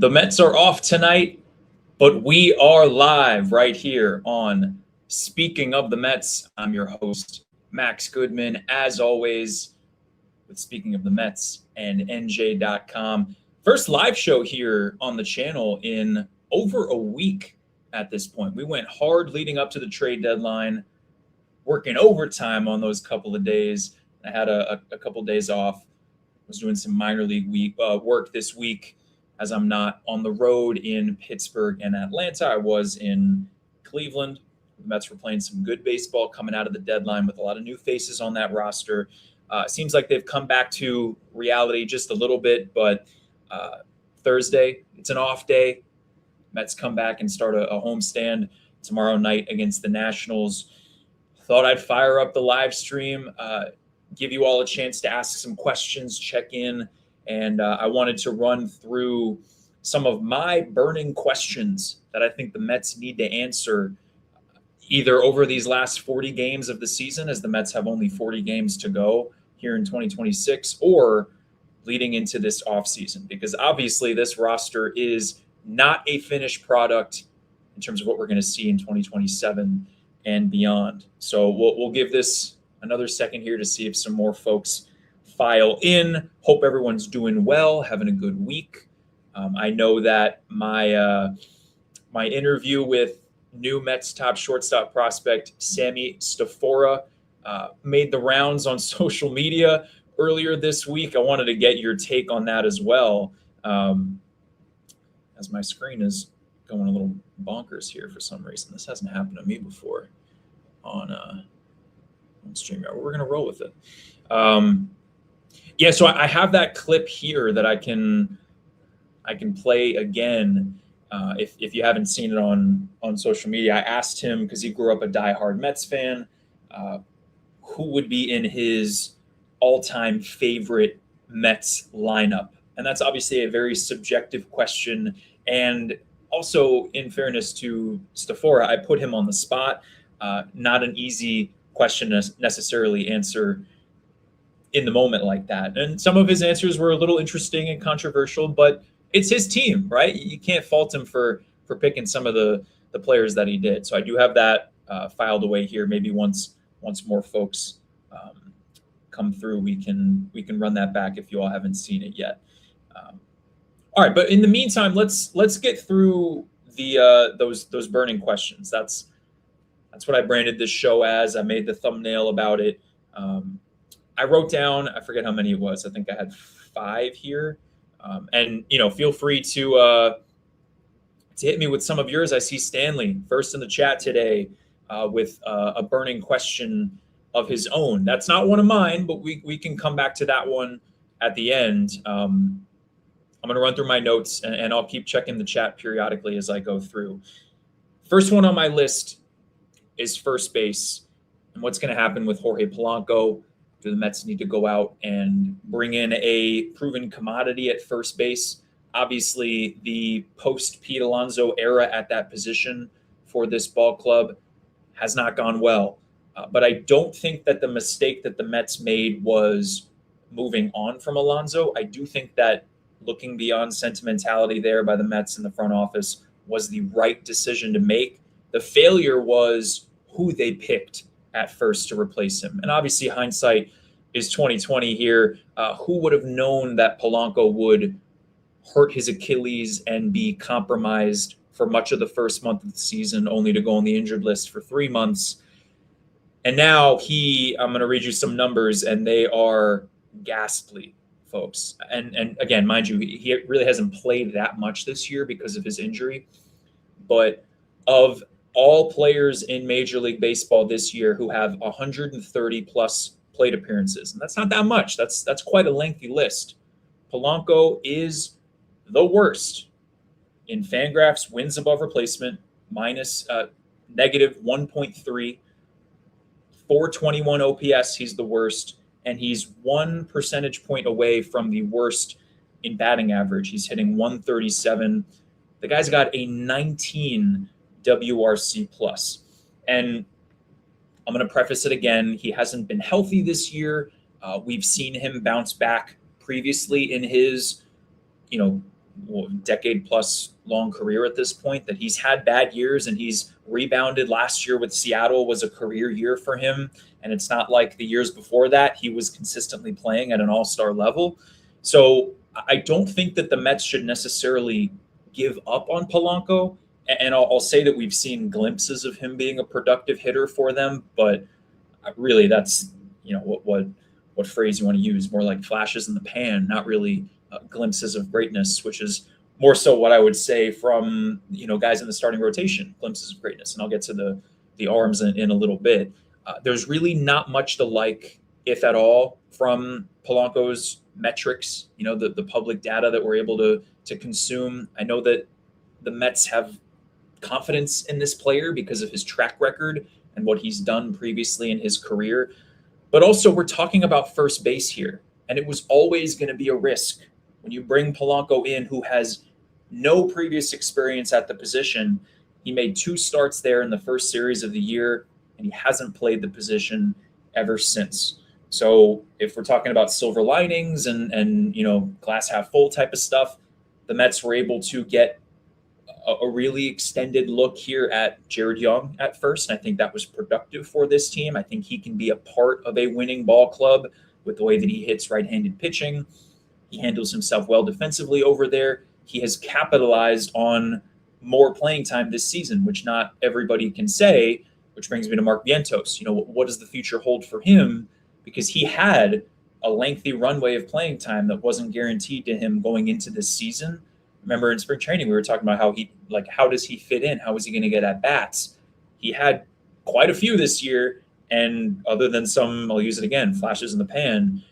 The Mets are off tonight, but we are live right here on Speaking of the Mets. I'm your host, Max Goodman, as always, with Speaking of the Mets and NJ.com. First live show here on the channel in over a week at this point. We went hard leading up to the trade deadline, working overtime on those couple of days. I had a couple days off. Was doing some minor league work this week, as I'm not on the road in Pittsburgh and Atlanta. I was in Cleveland. The Mets were playing some good baseball coming out of the deadline with a lot of new faces on that roster. Seems like they've come back to reality just a little bit, but Thursday, it's an off day. Mets come back and start a homestand tomorrow night against the Nationals. Thought I'd fire up the live stream, give you all a chance to ask some questions, check in. And I wanted to run through some of my burning questions that I think the Mets need to answer either over these last 40 games of the season, as the Mets have only 40 games to go here in 2026, or leading into this offseason. Because obviously this roster is not a finished product in terms of what we're going to see in 2027 and beyond. So we'll give this another second here to see if some more folks file in. Hope everyone's doing well, having a good week. I know that my interview with new Mets top shortstop prospect Sammy Stafora made the rounds on social media earlier this week. I wanted to get your take on that as well, as my screen is going a little bonkers here for some reason. This hasn't happened to me before on StreamYard. We're going to roll with it. Yeah, so I have that clip here that I can play again if you haven't seen it on social media. I asked him, because he grew up a diehard Mets fan, who would be in his all-time favorite Mets lineup. And that's obviously a very subjective question. And also, in fairness to Stafora, I put him on the spot. Not an easy question to necessarily answer in the moment like that. And some of his answers were a little interesting and controversial, but it's his team, right? You can't fault him for picking some of the players that he did. So I do have that filed away here. Maybe once more folks come through, we can run that back if you all haven't seen it yet. All right, but in the meantime, let's get through those burning questions. That's what I branded this show as. I made the thumbnail about it. I wrote down, I forget how many it was. I think I had 5 here. And, feel free to hit me with some of yours. I see Stanley first in the chat today with a burning question of his own. That's not one of mine, but we can come back to that one at the end. I'm going to run through my notes, and I'll keep checking the chat periodically as I go through. First one on my list is first base and what's going to happen with Jorge Polanco. Do the Mets need to go out and bring in a proven commodity at first base? Obviously, the post-Pete Alonso era at that position for this ball club has not gone well. But I don't think that the mistake that the Mets made was moving on from Alonso. I do think that looking beyond sentimentality there by the Mets in the front office was the right decision to make. The failure was who they picked at first to replace him. And obviously hindsight is 2020 here. Who would have known that Polanco would hurt his Achilles and be compromised for much of the first month of the season, only to go on the injured list for 3 months. And now I'm going to read you some numbers, and they are ghastly, folks. And again, mind you, he really hasn't played that much this year because of his injury. But of all players in Major League Baseball this year who have 130 plus plate appearances, and that's not that much. That's quite a lengthy list. Polanco is the worst in Fangraphs wins above replacement, minus negative 1.3, 421 OPS. He's the worst, and he's 1 percentage point away from the worst in batting average. He's hitting 137. The guy's got a 19 WRC plus. And I'm going to preface it again. He hasn't been healthy this year. We've seen him bounce back previously in his, decade plus long career at this point, that he's had bad years and he's rebounded. Last year with Seattle was a career year for him. And it's not like the years before that he was consistently playing at an all-star level. So I don't think that the Mets should necessarily give up on Polanco. And I'll say that we've seen glimpses of him being a productive hitter for them, but really that's, what phrase you want to use, more like flashes in the pan, not really glimpses of greatness, which is more so what I would say from, guys in the starting rotation, glimpses of greatness. And I'll get to the arms in a little bit. There's really not much to like, if at all, from Polanco's metrics, the public data that we're able to consume. I know that the Mets have confidence in this player because of his track record and what he's done previously in his career. But also, we're talking about first base here, and it was always going to be a risk when you bring Polanco in, who has no previous experience at the position. He made 2 starts there in the first series of the year, and he hasn't played the position ever since. So if we're talking about silver linings and glass half full type of stuff, the Mets were able to get a really extended look here at Jared Young at first. And I think that was productive for this team. I think he can be a part of a winning ball club with the way that he hits right-handed pitching. He handles himself well defensively over there. He has capitalized on more playing time this season, which not everybody can say, which brings me to Mark Vientos. What does the future hold for him? Because he had a lengthy runway of playing time that wasn't guaranteed to him going into this season. Remember in spring training, we were talking about how does he fit in? How is he going to get at bats? He had quite a few this year. And other than some, I'll use it again, flashes in the pan,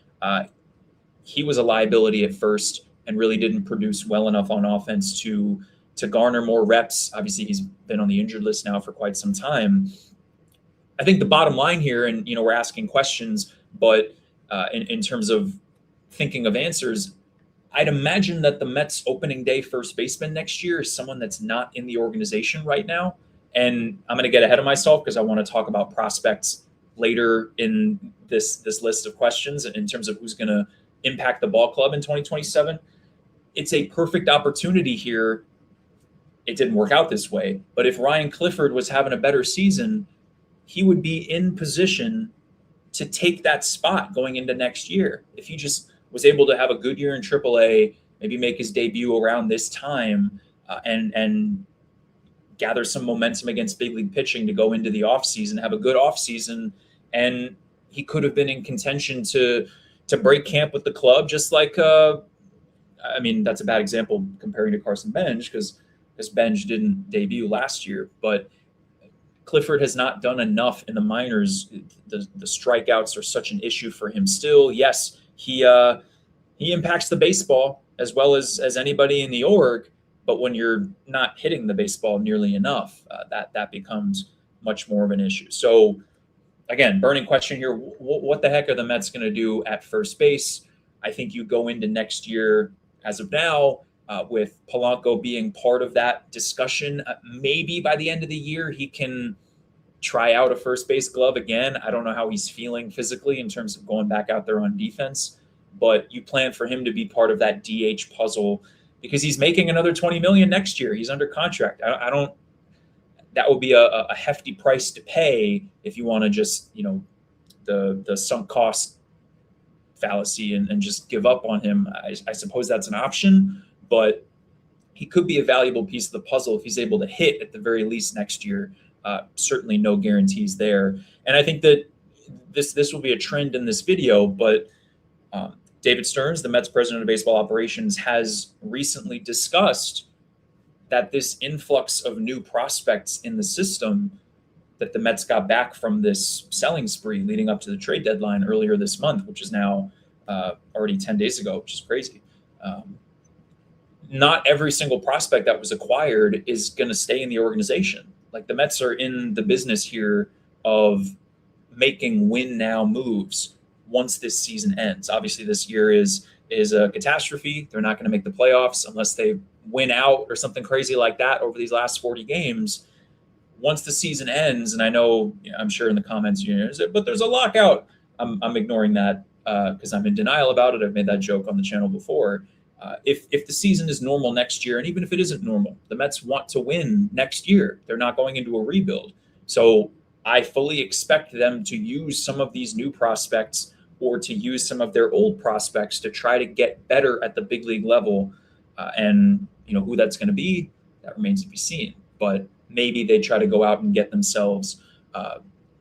he was a liability at first and really didn't produce well enough on offense to garner more reps. Obviously, he's been on the injured list now for quite some time. I think the bottom line here, and we're asking questions, but in terms of thinking of answers, I'd imagine that the Mets opening day first baseman next year is someone that's not in the organization right now. And I'm going to get ahead of myself because I want to talk about prospects later in this list of questions in terms of who's going to impact the ball club in 2027. It's a perfect opportunity here. It didn't work out this way, but if Ryan Clifford was having a better season, he would be in position to take that spot going into next year. If he just was able to have a good year in AAA, maybe make his debut around this time, and gather some momentum against big league pitching to go into the offseason, have a good offseason, and he could have been in contention to break camp with the club, just like, that's a bad example comparing to Carson Bench because Bench didn't debut last year, but Clifford has not done enough in the minors. The strikeouts are such an issue for him still. Yes, he impacts the baseball as well as anybody in the org, but when you're not hitting the baseball nearly enough, that becomes much more of an issue. So again, burning question here, what the heck are the Mets going to do at first base? I think you go into next year, as of now, with Polanco being part of that discussion. Maybe by the end of the year, he can try out a first base glove again. I don't know how he's feeling physically in terms of going back out there on defense, but you plan for him to be part of that DH puzzle because he's making another $20 million next year. He's under contract. That would be a hefty price to pay if you want to just, the sunk cost fallacy and just give up on him. I suppose that's an option, but he could be a valuable piece of the puzzle if he's able to hit at the very least next year. Certainly no guarantees there. And I think that this will be a trend in this video, but David Stearns, the Mets president of baseball operations, has recently discussed that this influx of new prospects in the system that the Mets got back from this selling spree leading up to the trade deadline earlier this month, which is now already 10 days ago, which is crazy. Not every single prospect that was acquired is going to stay in the organization. Like the Mets are in the business here of making win now moves once this season ends. Obviously, this year is a catastrophe. They're not going to make the playoffs unless they win out or something crazy like that over these last 40 games. Once the season ends, and I know, I'm sure in the comments you say, but there's a lockout. I'm ignoring that because I'm in denial about it. I've made that joke on the channel before. If the season is normal next year, and even if it isn't normal, the Mets want to win next year. They're not going into a rebuild. So I fully expect them to use some of these new prospects or to use some of their old prospects to try to get better at the big league level. And who that's going to be, that remains to be seen. But maybe they try to go out and get themselves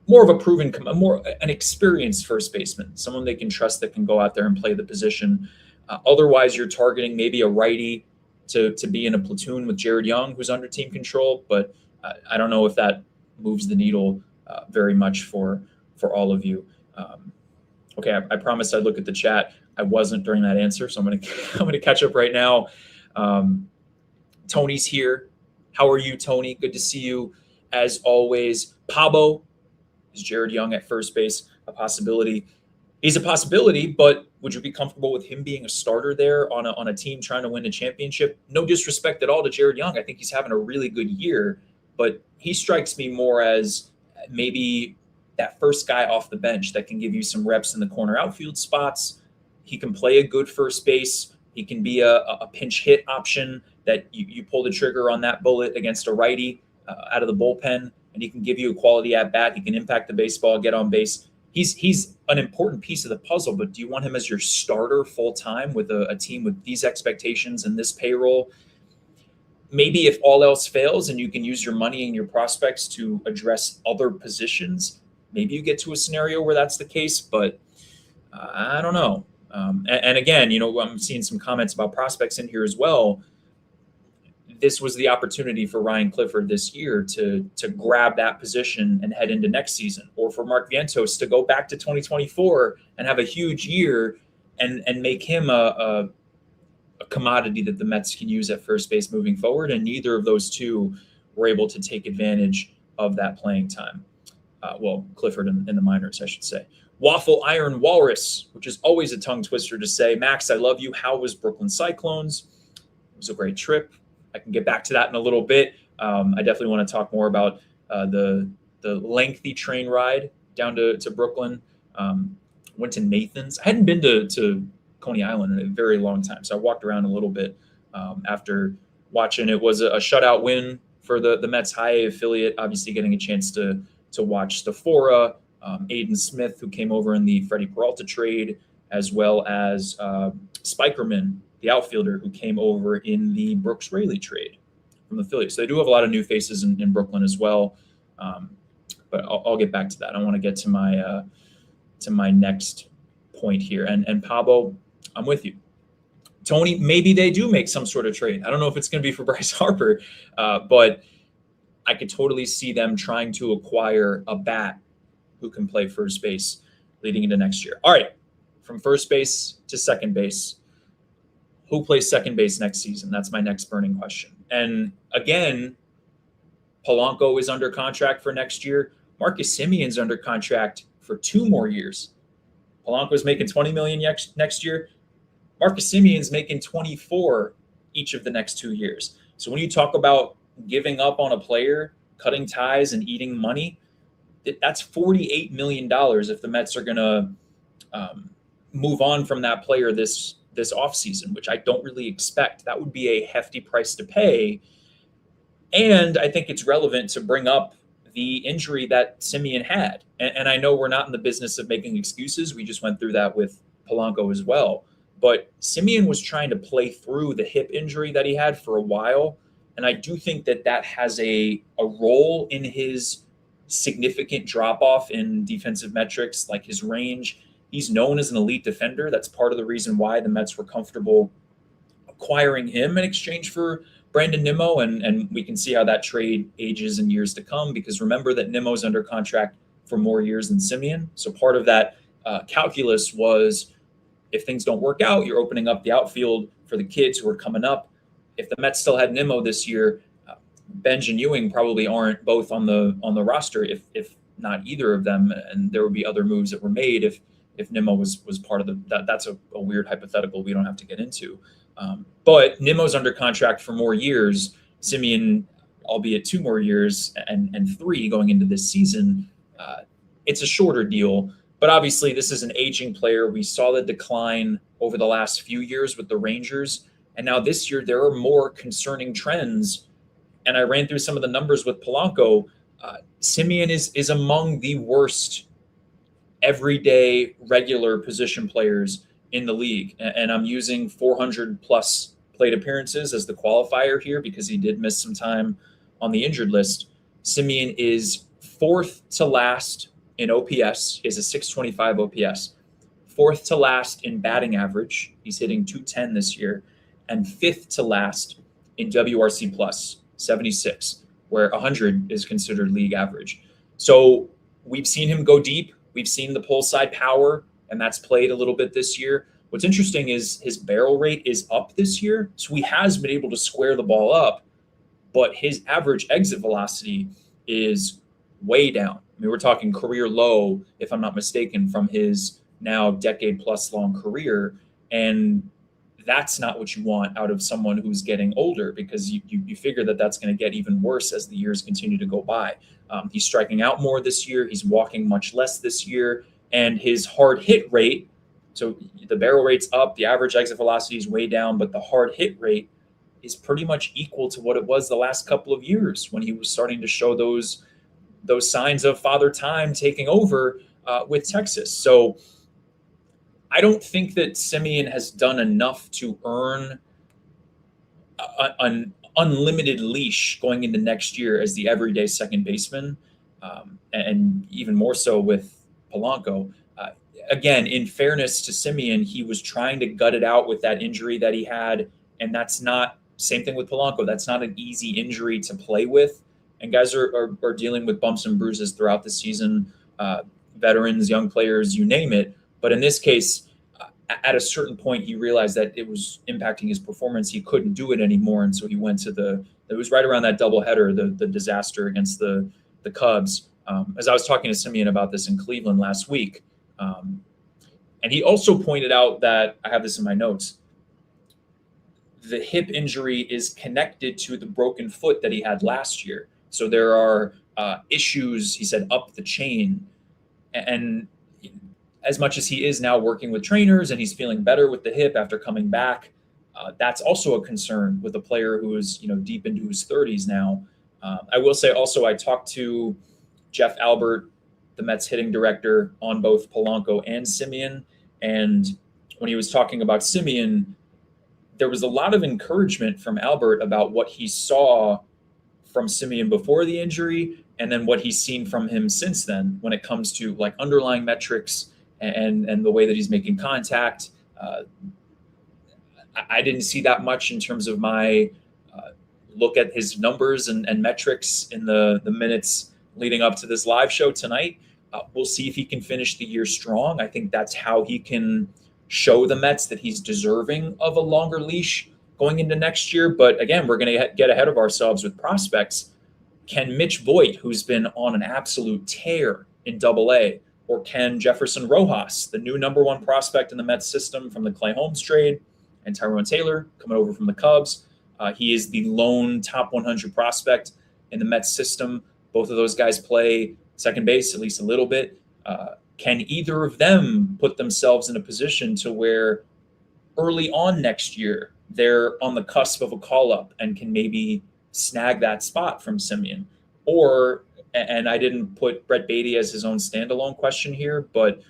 more of a proven, an experienced first baseman, someone they can trust that can go out there and play the position. Otherwise, you're targeting maybe a righty to be in a platoon with Jared Young, who's under team control. But I don't know if that moves the needle very much for all of you. Okay, I promised I'd look at the chat. I wasn't during that answer, so I'm gonna catch up right now. Tony's here. How are you, Tony? Good to see you as always. Pabo, is Jared Young at first base a possibility? He's a possibility, but would you be comfortable with him being a starter there on a team trying to win a championship? No disrespect at all to Jared Young. I think he's having a really good year, but he strikes me more as maybe that first guy off the bench that can give you some reps in the corner outfield spots. He can play a good first base. He can be a pinch hit option that you pull the trigger on that bullet against a righty out of the bullpen, and he can give you a quality at bat. He can impact the baseball, get on base. He's an important piece of the puzzle, but do you want him as your starter full time with a team with these expectations and this payroll? Maybe if all else fails and you can use your money and your prospects to address other positions, maybe you get to a scenario where that's the case, but I don't know. And again, I'm seeing some comments about prospects in here as well. This was the opportunity for Ryan Clifford this year to grab that position and head into next season, or for Mark Vientos to go back to 2024 and have a huge year and make him a commodity that the Mets can use at first base moving forward. And neither of those two were able to take advantage of that playing time. Clifford in the minors, I should say. Waffle Iron Walrus, which is always a tongue twister to say. Max, I love you. How was Brooklyn Cyclones? It was a great trip. I can get back to that in a little bit. I definitely want to talk more about the lengthy train ride down to Brooklyn. Went to Nathan's. I hadn't been to Coney Island in a very long time, so I walked around a little bit after watching. It was a shutout win for the Mets High A affiliate, obviously getting a chance to watch Stafora, Aiden Smith, who came over in the Freddie Peralta trade, as well as Spikerman, the outfielder, who came over in the Brooks Raley trade from the Phillies. So they do have a lot of new faces in Brooklyn as well. But I'll get back to that. I want to get to my next point here. And Pablo, I'm with you. Tony, maybe they do make some sort of trade. I don't know if it's going to be for Bryce Harper, but I could totally see them trying to acquire a bat who can play first base leading into next year. All right, from first base to second base. Who plays second base next season? That's my next burning question. And again, Polanco is under contract for next year. Marcus Semion's under contract for 2 more years. Polanco's making $20 million next year. Marcus Semion's making 24 each of the next 2 years. So when you talk about giving up on a player, cutting ties, and eating money, that's $48 million if the Mets are going to move on from that player this offseason, which I don't really expect. That would be a hefty price to pay. And I think it's relevant to bring up the injury that Semien had. And I know we're not in the business of making excuses. We just went through that with Polanco as well. But Semien was trying to play through the hip injury that he had for a while. And I do think that has a role in his significant drop-off in defensive metrics, like his range. He's known as an elite defender. That's part of the reason why the Mets were comfortable acquiring him in exchange for Brandon Nimmo. And we can see how that trade ages in years to come, because remember that Nimmo's under contract for more years than Semien. So part of that calculus was, if things don't work out, you're opening up the outfield for the kids who are coming up. If the Mets still had Nimmo this year, Benj and Ewing probably aren't both on the roster, if not either of them. And there would be other moves that were made if Nimmo was part of that's a weird hypothetical we don't have to get into. But Nimmo's under contract for more years. Semien, albeit 2 more years and 3 going into this season. It's a shorter deal. But obviously, this is an aging player. We saw the decline over the last few years with the Rangers. And now this year, there are more concerning trends. And I ran through some of the numbers with Polanco. Simeon is among the worst everyday regular position players in the league. And I'm using 400 plus plate appearances as the qualifier here because he did miss some time on the injured list. Simeon is fourth to last in OPS. He has a 625 OPS. Fourth to last in batting average. He's hitting 210 this year. And fifth to last in WRC plus, 76, where 100 is considered league average. So we've seen him go deep. We've seen the pull side power, and that's played a little bit this year. What's interesting is his barrel rate is up this year. So he has been able to square the ball up, but his average exit velocity is way down. I mean, we're talking career low, if I'm not mistaken, from his now decade plus long career. And that's not what you want out of someone who's getting older, because you figure that that's going to get even worse as the years continue to go by. He's striking out more this year. He's walking much less this year. And his hard hit rate, so the barrel rate's up, the average exit velocity is way down, but the hard hit rate is pretty much equal to what it was the last couple of years when he was starting to show those signs of father time taking over with Texas. So I don't think that Simeon has done enough to earn an unlimited leash going into next year as the everyday second baseman, and even more so with Polanco. Again, in fairness to Simeon, he was trying to gut it out with that injury that he had, and that's not, same thing with Polanco, that's not an easy injury to play with. And guys are dealing with bumps and bruises throughout the season, veterans, young players, you name it. But in this case, at a certain point, he realized that it was impacting his performance. He couldn't do it anymore. And so he went to it was right around that doubleheader, the disaster against the Cubs. As I was talking to Simeon about this in Cleveland last week. And he also pointed out that, I have this in my notes, the hip injury is connected to the broken foot that he had last year. So there are issues, he said, up the chain. And as much as he is now working with trainers and he's feeling better with the hip after coming back, that's also a concern with a player who is, deep into his 30s now. I will say also, I talked to Jeff Albert, the Mets hitting director, on both Polanco and Simeon. And when he was talking about Simeon, there was a lot of encouragement from Albert about what he saw from Simeon before the injury and then what he's seen from him since then when it comes to like underlying metrics and the way that he's making contact. I didn't see that much in terms of my look at his numbers and metrics in the minutes leading up to this live show tonight. We'll see if he can finish the year strong. I think that's how he can show the Mets that he's deserving of a longer leash going into next year. But again, we're going to get ahead of ourselves with prospects. Can Mitch Voit, who's been on an absolute tear in Double-A, or can Jefferson Rojas, the new number one prospect in the Mets system from the Clay Holmes trade, and Tyrone Taylor coming over from the Cubs? He is the lone top 100 prospect in the Mets system. Both of those guys play second base at least a little bit. Can either of them put themselves in a position to where early on next year they're on the cusp of a call-up and can maybe snag that spot from Simeon? Or, and I didn't put Brett Beatty as his own standalone question here, but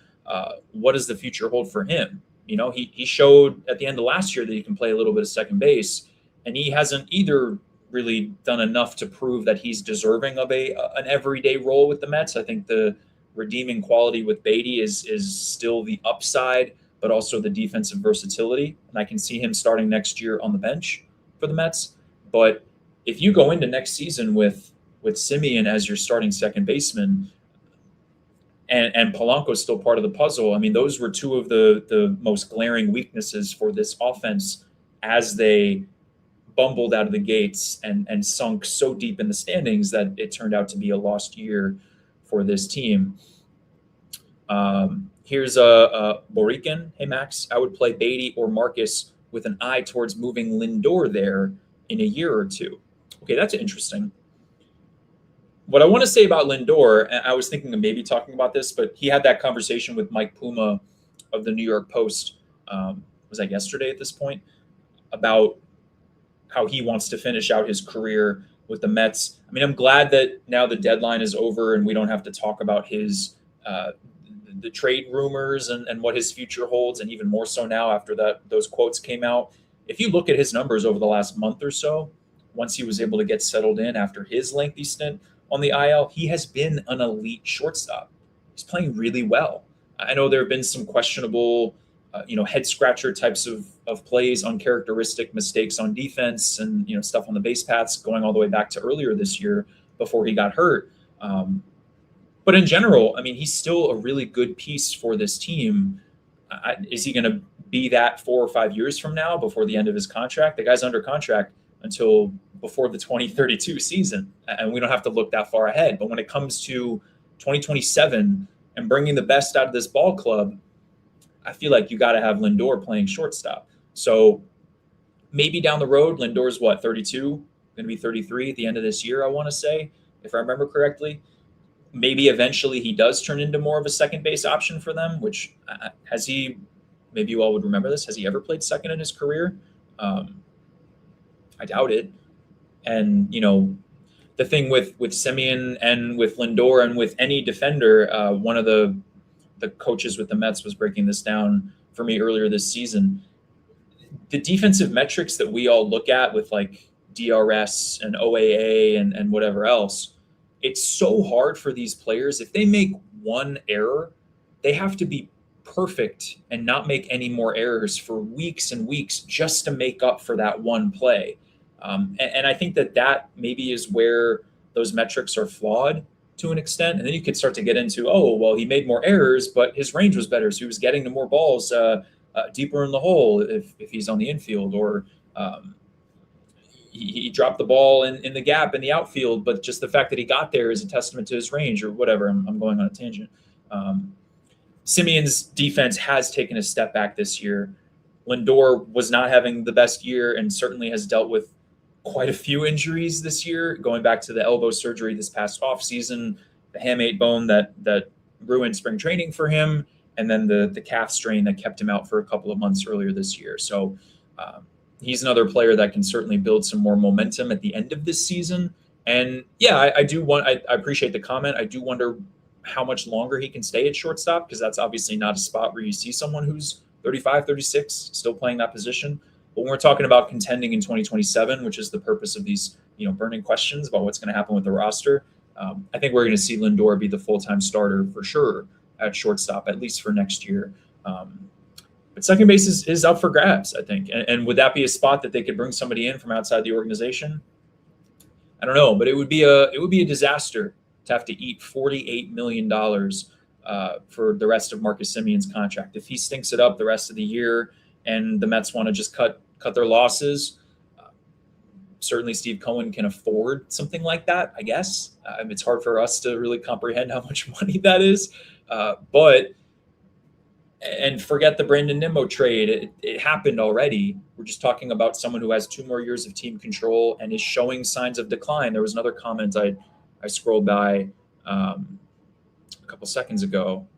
what does the future hold for him? He showed at the end of last year that he can play a little bit of second base, and he hasn't either really done enough to prove that he's deserving of an everyday role with the Mets. I think the redeeming quality with Beatty is still the upside, but also the defensive versatility. And I can see him starting next year on the bench for the Mets. But if you go into next season with Simeon as your starting second baseman, and Polanco's still part of the puzzle, I mean, those were two of the most glaring weaknesses for this offense as they bumbled out of the gates and sunk so deep in the standings that it turned out to be a lost year for this team. Here's a Borican. Hey, Max, I would play Beatty or Marcus with an eye towards moving Lindor there in a year or two. Okay, that's interesting. What I want to say about Lindor, and I was thinking of maybe talking about this, but he had that conversation with Mike Puma of the New York Post. Was that yesterday at this point? About how he wants to finish out his career with the Mets. I mean, I'm glad that now the deadline is over and we don't have to talk about his the trade rumors and what his future holds, and even more so now after those quotes came out. If you look at his numbers over the last month or so, once he was able to get settled in after his lengthy stint on the IL, he has been an elite shortstop. He's playing really well. I know there have been some questionable, head scratcher types of plays, uncharacteristic mistakes on defense, and stuff on the base paths going all the way back to earlier this year before he got hurt. But in general, I mean, he's still a really good piece for this team. Is he going to be that 4 or 5 years from now before the end of his contract? The guy's under contract until before the 2032 season, and we don't have to look that far ahead. But when it comes to 2027 and bringing the best out of this ball club, I feel like you got to have Lindor playing shortstop. So maybe down the road, Lindor's 32, going to be 33 at the end of this year, I want to say, if I remember correctly. Maybe eventually he does turn into more of a second base option for them, which has he, maybe you all would remember this, has he ever played second in his career? I doubt it. And, the thing with Semien and with Lindor and with any defender, one of the coaches with the Mets was breaking this down for me earlier this season. The defensive metrics that we all look at with like DRS and OAA and whatever else, it's so hard for these players. If they make one error, they have to be perfect and not make any more errors for weeks and weeks just to make up for that one play. And I think that maybe is where those metrics are flawed to an extent. And then you could start to get into, oh, well, he made more errors, but his range was better. So he was getting to more balls deeper in the hole if he's on the infield, or he dropped the ball in the gap in the outfield, but just the fact that he got there is a testament to his range, or whatever. I'm going on a tangent. Simeon's defense has taken a step back this year. Lindor was not having the best year and certainly has dealt with quite a few injuries this year, going back to the elbow surgery this past offseason, the hamate bone that ruined spring training for him, and then the calf strain that kept him out for a couple of months earlier this year. So he's another player that can certainly build some more momentum at the end of this season. And yeah, I appreciate the comment. I do wonder how much longer he can stay at shortstop, because that's obviously not a spot where you see someone who's 35, 36 still playing that position. But when we're talking about contending in 2027, which is the purpose of these, burning questions about what's going to happen with the roster, I think we're going to see Lindor be the full-time starter for sure at shortstop, at least for next year. But second base is up for grabs, I think. And would that be a spot that they could bring somebody in from outside the organization? I don't know, but it would be a disaster to have to eat $48 million for the rest of Marcus Semien's contract. If he stinks it up the rest of the year and the Mets want to just cut their losses, certainly Steve Cohen can afford something like that, I guess. It's hard for us to really comprehend how much money that is. And forget the Brandon Nimmo trade. It happened already. We're just talking about someone who has 2 more years of team control and is showing signs of decline. There was another comment I scrolled by a couple seconds ago.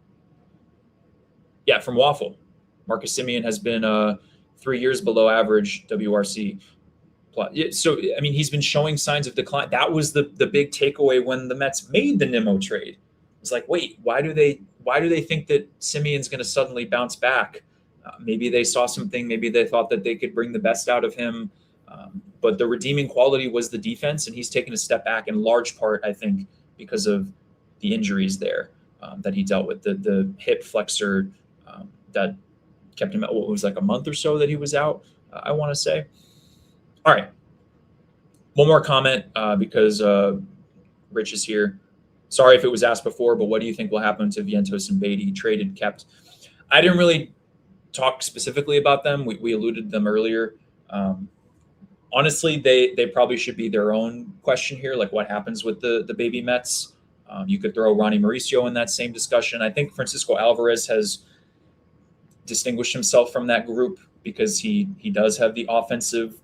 Yeah, from Waffle. Marcus Semien has been 3 years below average WRC. So, I mean, he's been showing signs of decline. That was the big takeaway when the Mets made the Nimmo trade. It's like, wait, why do they think that Semien's going to suddenly bounce back? Maybe they saw something. Maybe they thought that they could bring the best out of him. But the redeeming quality was the defense, and he's taken a step back in large part, I think, because of the injuries there that he dealt with. The hip flexor that kept him out. What was like a month or so that he was out, I want to say. All right. One more comment because Rich is here. Sorry if it was asked before, but what do you think will happen to Vientos and Beatty? Traded, kept. I didn't really talk specifically about them. We alluded to them earlier. Honestly, they probably should be their own question here, like what happens with the baby Mets. You could throw Ronnie Mauricio in that same discussion. I think Francisco Alvarez has distinguished himself from that group because he does have the offensive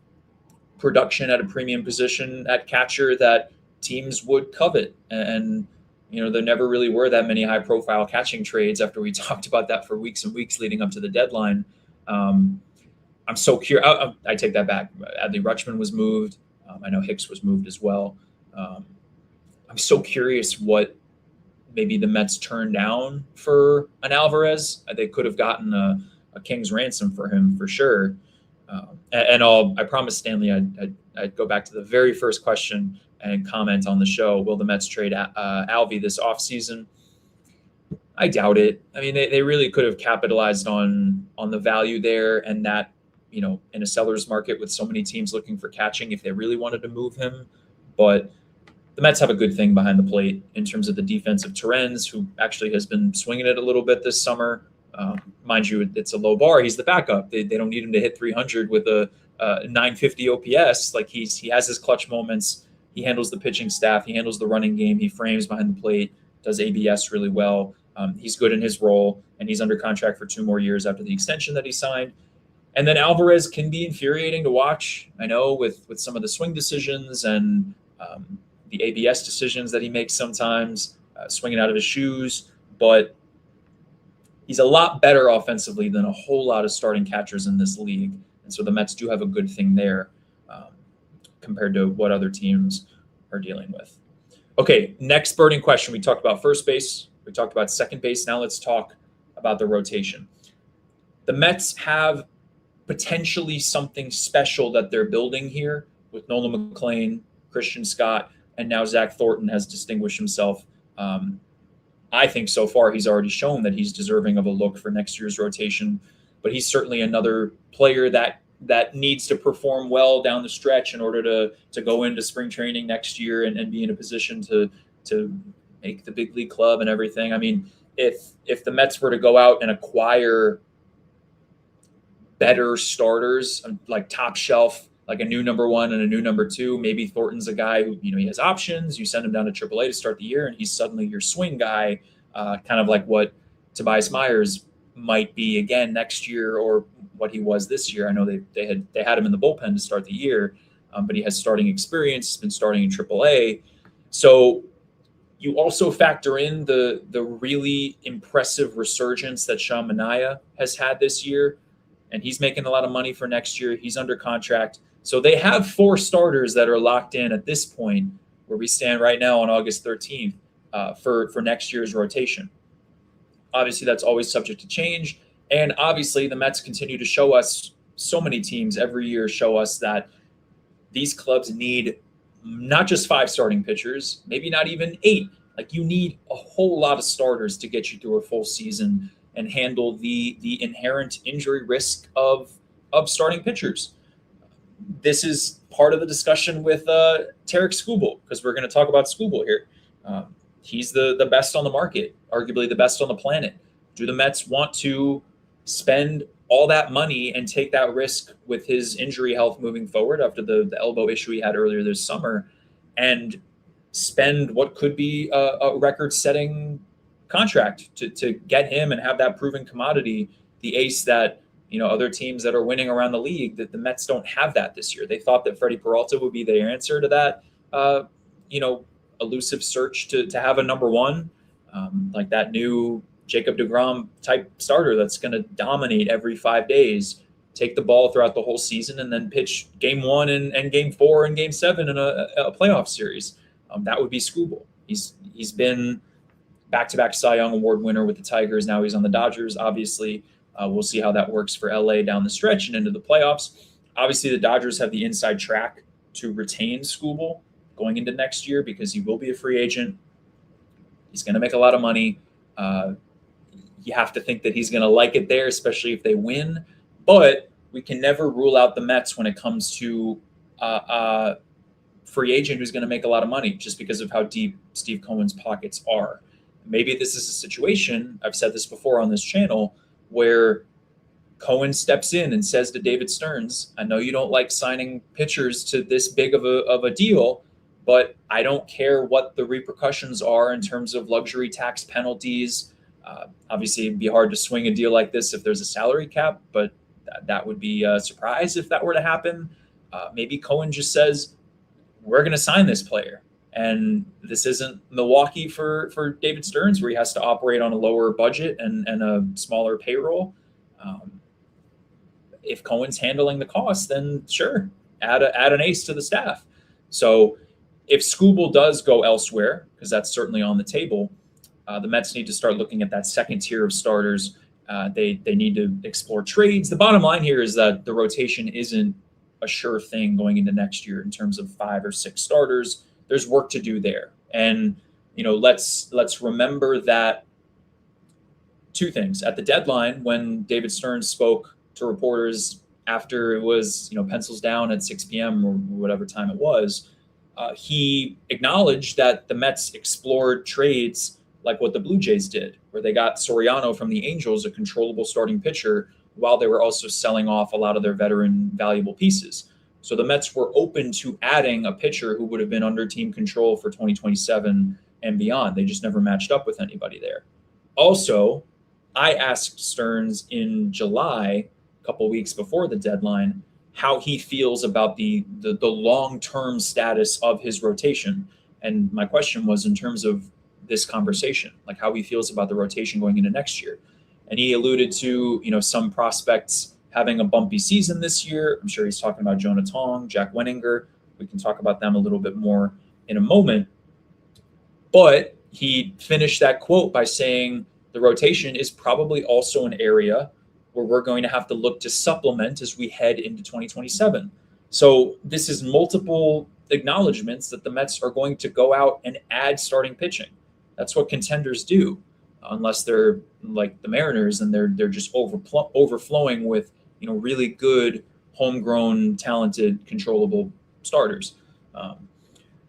production at a premium position at catcher that teams would covet. And there never really were that many high-profile catching trades after we talked about that for weeks and weeks leading up to the deadline. I'm so curious. I take that back. Adley Rutschman was moved. I know Hicks was moved as well. I'm so curious what maybe the Mets turned down for an Alvarez. They could have gotten a king's ransom for him for sure. I promised Stanley I'd go back to the very first question and comment on the show. Will the Mets trade Alvy this offseason? I doubt it. I mean, they really could have capitalized on the value there, and that, in a seller's market with so many teams looking for catching, if they really wanted to move him. But the Mets have a good thing behind the plate in terms of the defensive Terrens, who actually has been swinging it a little bit this summer. Mind you, it's a low bar. He's the backup. They don't need him to hit 300 with a 950 OPS. Like he has his clutch moments. He handles the pitching staff. He handles the running game. He frames behind the plate, does ABS really well. He's good in his role, and he's under contract for 2 more years after the extension that he signed. And then Alvarez can be infuriating to watch, I know, with some of the swing decisions and the ABS decisions that he makes sometimes, swinging out of his shoes. But he's a lot better offensively than a whole lot of starting catchers in this league. And so the Mets do have a good thing there compared to what other teams are dealing with. Okay, next burning question. We talked about first base. We talked about second base. Now let's talk about the rotation. The Mets have potentially something special that they're building here with Nolan McClain, Christian Scott, and now Zach Thornton has distinguished himself. I think so far he's already shown that he's deserving of a look for next year's rotation, but he's certainly another player that needs to perform well down the stretch in order to go into spring training next year and be in a position to make the big league club and everything. I mean, if the Mets were to go out and acquire better starters, like top shelf, like a new number 1 and a new number 2, maybe Thornton's a guy who, he has options. You send him down to AAA to start the year, and he's suddenly your swing guy, kind of like what Tobias Myers might be again next year, or what he was this year. I know they had him in the bullpen to start the year, but he has starting experience. He's been starting in AAA. So you also factor in the really impressive resurgence that Sean Manaea has had this year, and he's making a lot of money for next year. He's under contract. So they have 4 starters that are locked in at this point, where we stand right now on August 13th for next year's rotation. Obviously, that's always subject to change. And obviously, the Mets continue to show us, so many teams every year show us that these clubs need not just 5 starting pitchers, maybe not even 8. Like, you need a whole lot of starters to get you through a full season and handle the inherent injury risk of starting pitchers. This is part of the discussion with Tarek Skubal, because we're going to talk about Skubal here. He's the best on the market, arguably the best on the planet. Do the Mets want to spend all that money and take that risk with his injury health moving forward after the elbow issue he had earlier this summer, and spend what could be a record-setting contract to get him and have that proven commodity, the ace that other teams that are winning around the league, that the Mets don't have that this year. They thought that Freddie Peralta would be the answer to that, elusive search to have a number 1, like that new Jacob deGrom type starter that's going to dominate every 5 days, take the ball throughout the whole season, and then pitch game 1 and game 4 and game 7 in a playoff series. That would be Skubal. He's been back-to-back Cy Young Award winner with the Tigers. Now he's on the Dodgers, obviously. We'll see how that works for LA down the stretch and into the playoffs. Obviously, the Dodgers have the inside track to retain Skubal going into next year because he will be a free agent. He's going to make a lot of money. You have to think that he's going to like it there, especially if they win. But we can never rule out the Mets when it comes to a free agent who's going to make a lot of money just because of how deep Steve Cohen's pockets are. Maybe this is a situation, I've said this before on this channel, where Cohen steps in and says to David Stearns, I know you don't like signing pitchers to this big of a deal, but I don't care what the repercussions are in terms of luxury tax penalties. Obviously, it'd be hard to swing a deal like this if there's a salary cap, but that would be a surprise if that were to happen. Maybe Cohen just says, we're going to sign this player, And this isn't Milwaukee for David Stearns, where he has to operate on a lower budget and a smaller payroll. If Cohen's handling the cost, then sure, add an ace to the staff. So if Skubal does go elsewhere, because that's certainly on the table, the Mets need to start looking at that second tier of starters. They need to explore trades. The bottom line here is that the rotation isn't a sure thing going into next year in terms of 5 or 6 starters. There's work to do there, and let's remember that two things. At the deadline, when David Stearns spoke to reporters after it was pencils down at 6 p.m. or whatever time it was, he acknowledged that the Mets explored trades like what the Blue Jays did, where they got Soriano from the Angels, a controllable starting pitcher, while they were also selling off a lot of their veteran valuable pieces. So the Mets were open to adding a pitcher who would have been under team control for 2027 and beyond. They just never matched up with anybody there. Also, I asked Stearns in July, a couple weeks before the deadline, how he feels about the long-term status of his rotation. And my question was in terms of this conversation, like how he feels about the rotation going into next year. And he alluded to, some prospects having a bumpy season this year. I'm sure he's talking about Jonah Tong, Jack Wenninger. We can talk about them a little bit more in a moment. But he finished that quote by saying the rotation is probably also an area where we're going to have to look to supplement as we head into 2027. So this is multiple acknowledgments that the Mets are going to go out and add starting pitching. That's what contenders do, unless they're like the Mariners and they're just overflowing with really good, homegrown, talented, controllable starters.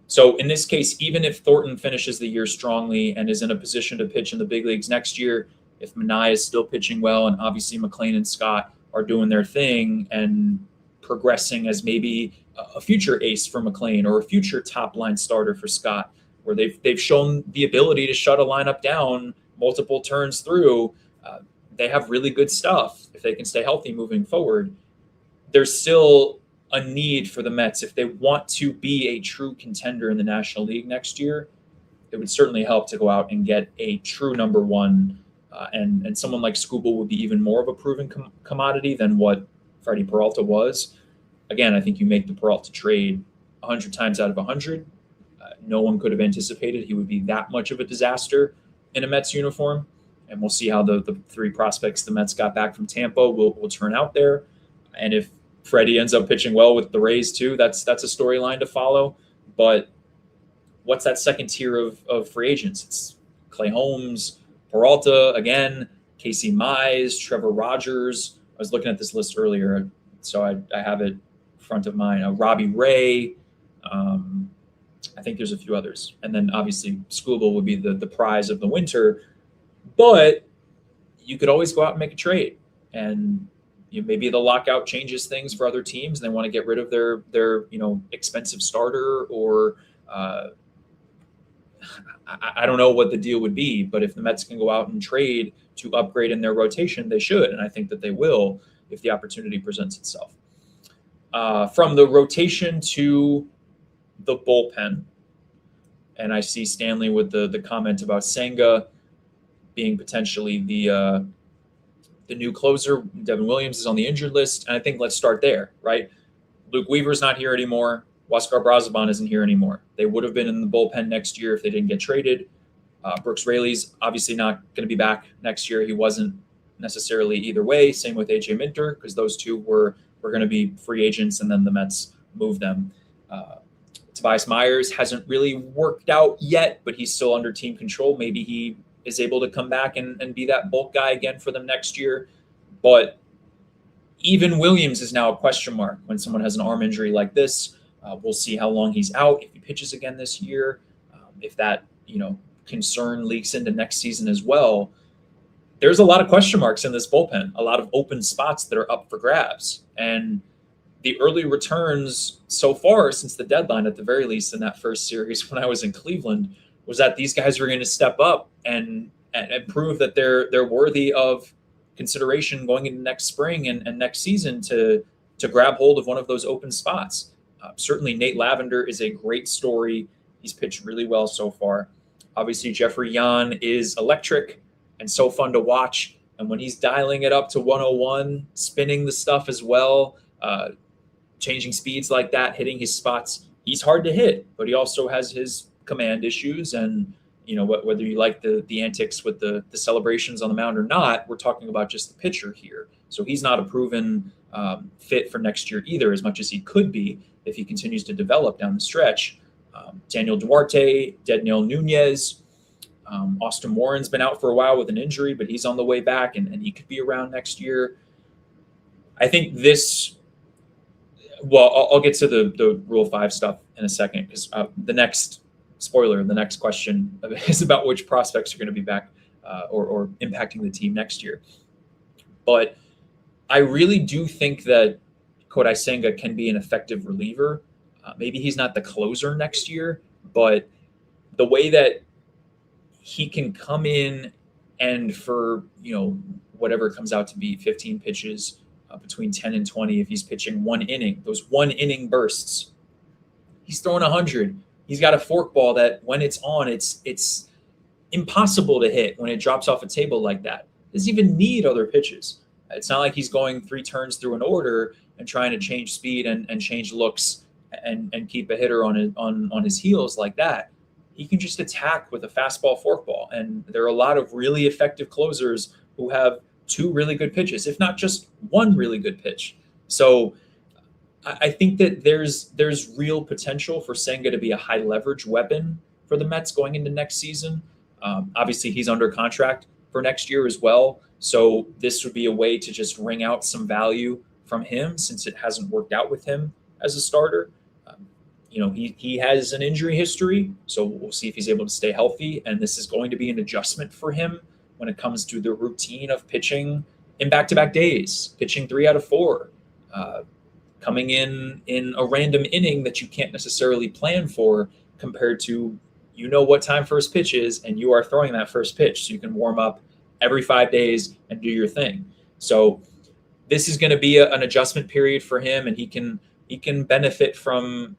So in this case, even if Thornton finishes the year strongly and is in a position to pitch in the big leagues next year, if Minaya is still pitching well, and obviously McLean and Scott are doing their thing and progressing as maybe a future ace for McLean or a future top line starter for Scott, where they've shown the ability to shut a lineup down multiple turns through. They have really good stuff if they can stay healthy moving forward. There's still a need for the Mets if they want to be a true contender in the National League next year. It would certainly help to go out and get a true number one, and someone like Skubal would be even more of a proven commodity than what Freddie Peralta was. Again, I think you make the Peralta trade 100 times out of 100. No one could have anticipated he would be that much of a disaster in a Mets uniform. And we'll see how the 3 prospects the Mets got back from Tampa will turn out there. And if Freddie ends up pitching well with the Rays too, that's a storyline to follow. But what's that second tier of free agents? It's Clay Holmes, Peralta again, Casey Mize, Trevor Rogers. I was looking at this list earlier, so I have it front of mind. Robbie Ray. I think there's a few others. And then obviously Skubal would be the prize of the winter. But you could always go out and make a trade. And maybe the lockout changes things for other teams and they want to get rid of their expensive starter, or I don't know what the deal would be. But if the Mets can go out and trade to upgrade in their rotation, they should. And I think that they will if the opportunity presents itself. From the rotation to the bullpen, and I see Stanley with the comment about Senga being potentially the new closer. Devin Williams is on the injured list, and I think let's start there, right? Luke Weaver's not here anymore. Huascar Brazoban isn't here anymore. They would have been in the bullpen next year if they didn't get traded. Brooks Raley's obviously not going to be back next year. He wasn't necessarily either way. Same with AJ Minter, because those two were going to be free agents, and then the Mets moved them. Tobias Myers hasn't really worked out yet, but he's still under team control. Maybe he is able to come back and be that bulk guy again for them next year. But even Williams is now a question mark when someone has an arm injury like this. We'll see how long he's out, if he pitches again this year, if that concern leaks into next season as well. There's a lot of question marks in this bullpen, a lot of open spots that are up for grabs. And the early returns so far since the deadline, at the very least in that first series when I was in Cleveland, was that these guys are going to step up and prove that they're worthy of consideration going into next spring and next season to grab hold of one of those open spots. Certainly Nate Lavender is a great story He's pitched really well so far. Obviously, Jeffrey Yan is electric and so fun to watch. And when he's dialing it up to 101, spinning the stuff as well, changing speeds like that, hitting his spots, he's hard to hit, but he also has his command issues. And whether you like the antics with the celebrations on the mound or not, we're talking about just the pitcher here. So he's not a proven fit for next year either, as much as he could be if he continues to develop down the stretch. Daniel Duarte, Dedniel Nunez, Austin Warren's been out for a while with an injury, but he's on the way back, and he could be around next year. I think I'll get to the Rule 5 stuff in a second, because the next question is about which prospects are going to be back or impacting the team next year. But I really do think that Kodai Senga can be an effective reliever. Maybe he's not the closer next year, but the way that he can come in and for, whatever comes out to be 15 pitches, between 10 and 20, if he's pitching one inning, those 1 inning bursts, he's throwing 100. He's got a forkball that when it's on, it's impossible to hit when it drops off a table like that. Doesn't even need other pitches. It's not like he's going 3 turns through an order and trying to change speed and change looks and keep a hitter on his heels like that. He can just attack with a fastball, forkball. And there are a lot of really effective closers who have 2 really good pitches, if not just 1 really good pitch. So I think that there's real potential for Senga to be a high leverage weapon for the Mets going into next season. Obviously, he's under contract for next year as well. So this would be a way to just wring out some value from him, since it hasn't worked out with him as a starter. He has an injury history, so we'll see if he's able to stay healthy. And this is going to be an adjustment for him when it comes to the routine of pitching in back-to-back days, pitching 3 out of 4, coming in a random inning that you can't necessarily plan for, compared to what time first pitch is, and you are throwing that first pitch, so you can warm up every 5 days and do your thing. So this is going to be an adjustment period for him, and he can benefit from,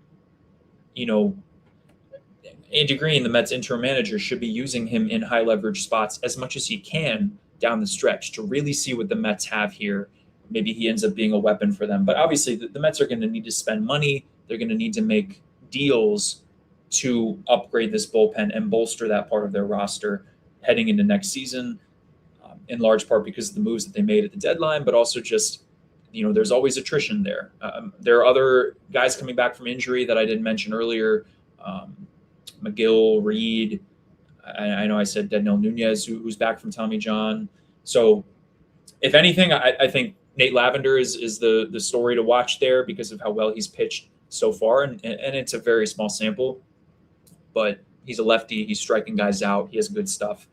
Andy Green, the Mets interim manager, should be using him in high leverage spots as much as he can down the stretch to really see what the Mets have here. Maybe he ends up being a weapon for them. But obviously the Mets are going to need to spend money. They're going to need to make deals to upgrade this bullpen and bolster that part of their roster heading into next season, in large part because of the moves that they made at the deadline, but also just, there's always attrition there. There are other guys coming back from injury that I didn't mention earlier. McGill, Reed. I know I said Dedniel Nunez, who's back from Tommy John. So if anything, I think Nate Lavender is the story to watch there because of how well he's pitched so far. And it's a very small sample, but he's a lefty. He's striking guys out. He has good stuff.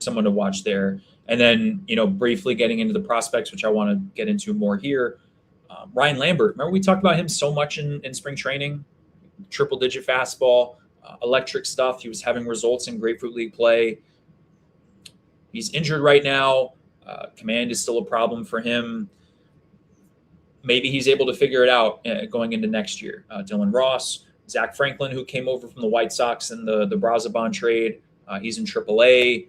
Someone to watch there. And then, briefly getting into the prospects, which I want to get into more here. Ryan Lambert, remember we talked about him so much in spring training, triple-digit fastball, electric stuff. He was having results in Grapefruit League play. He's injured right now. Command is still a problem for him. Maybe he's able to figure it out going into next year. Dylan Ross, Zach Franklin, who came over from the White Sox in the Brazaban trade. He's in AAA.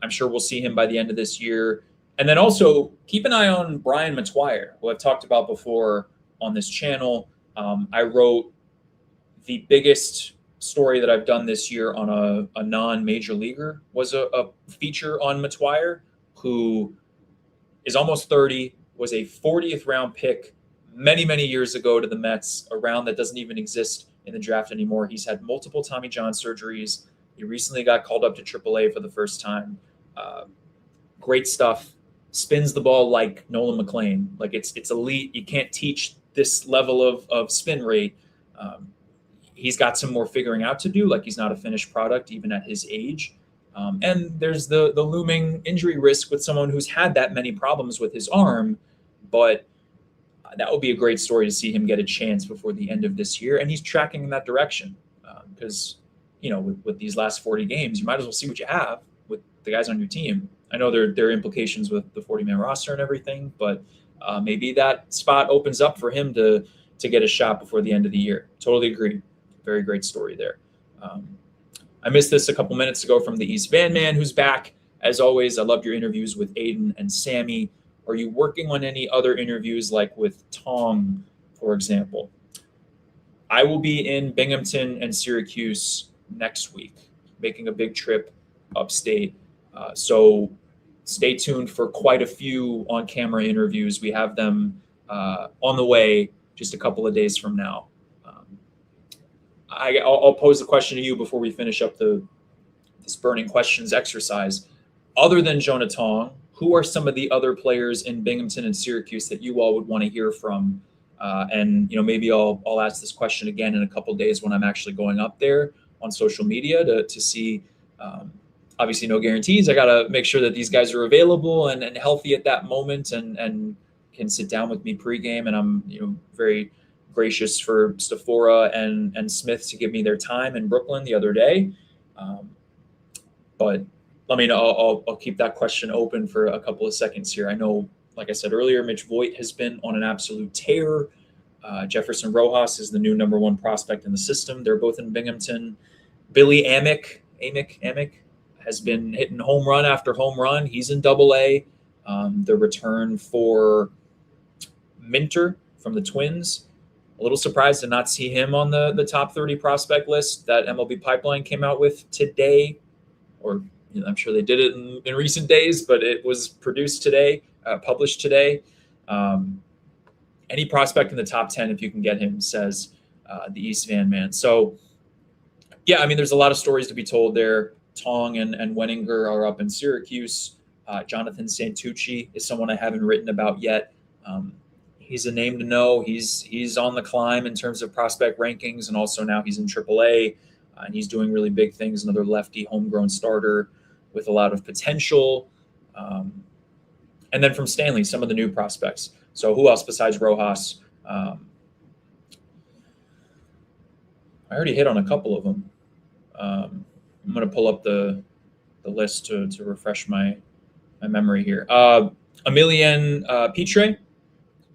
I'm sure we'll see him by the end of this year. And then also keep an eye on Brian Matuire, who I've talked about before on this channel. I wrote the biggest story that I've done this year on a non-major leaguer was a feature on Matuire, who is almost 30, was a 40th round pick many, many years ago to the Mets, a round that doesn't even exist in the draft anymore. He's had multiple Tommy John surgeries. He recently got called up to AAA for the first time. Great stuff. Spins the ball like Nolan McLean. Like it's elite. You can't teach this level of spin rate. He's got some more figuring out to do. Like he's not a finished product even at his age. And there's the looming injury risk with someone who's had that many problems with his arm. But that would be a great story to see him get a chance before the end of this year. And he's tracking in that direction because, with these last 40 games, you might as well see what you have with the guys on your team. I know there are implications with the 40-man roster and everything, but maybe that spot opens up for him to get a shot before the end of the year. Totally agree. very great story there. I missed this a couple minutes ago from the East Van Man, who's back. As always, I loved your interviews with Aiden and Sammy. Are you working on any other interviews, like with Tong, for example? I will be in Binghamton and Syracuse next week, making a big trip upstate. So stay tuned for quite a few on-camera interviews. We have them on the way just a couple of days from now. I'll pose the question to you before we finish up this burning questions exercise. Other than Jonah Tong, who are some of the other players in Binghamton and Syracuse that you all would want to hear from? And maybe I'll ask this question again in a couple of days when I'm actually going up there on social media to see. Obviously, no guarantees. I got to make sure that these guys are available and healthy at that moment and can sit down with me pregame. And I'm very gracious for Stafora and Smith to give me their time in Brooklyn the other day. But let me know. I'll keep that question open for a couple of seconds here. I know, like I said earlier, Mitch Voigt has been on an absolute tear. Jefferson Rojas is the new number one prospect in the system. They're both in Binghamton. Billy Amick has been hitting home run after home run. He's in Double-A. The return for Minter from the Twins. A little surprised to not see him on the top 30 prospect list that MLB Pipeline came out with today. Or I'm sure they did it in recent days, but it was produced today, published today. Any prospect in the top 10, if you can get him, says the East Van Man. So, yeah, there's a lot of stories to be told there. Tong and Wenninger are up in Syracuse. Jonathan Santucci is someone I haven't written about yet. He's a name to know. He's on the climb in terms of prospect rankings, and also now he's in AAA, and he's doing really big things. Another lefty homegrown starter with a lot of potential. And then from Stanley, some of the new prospects. So who else besides Rojas? I already hit on a couple of them. I'm going to pull up the list to refresh my memory here. Emilien Pitre,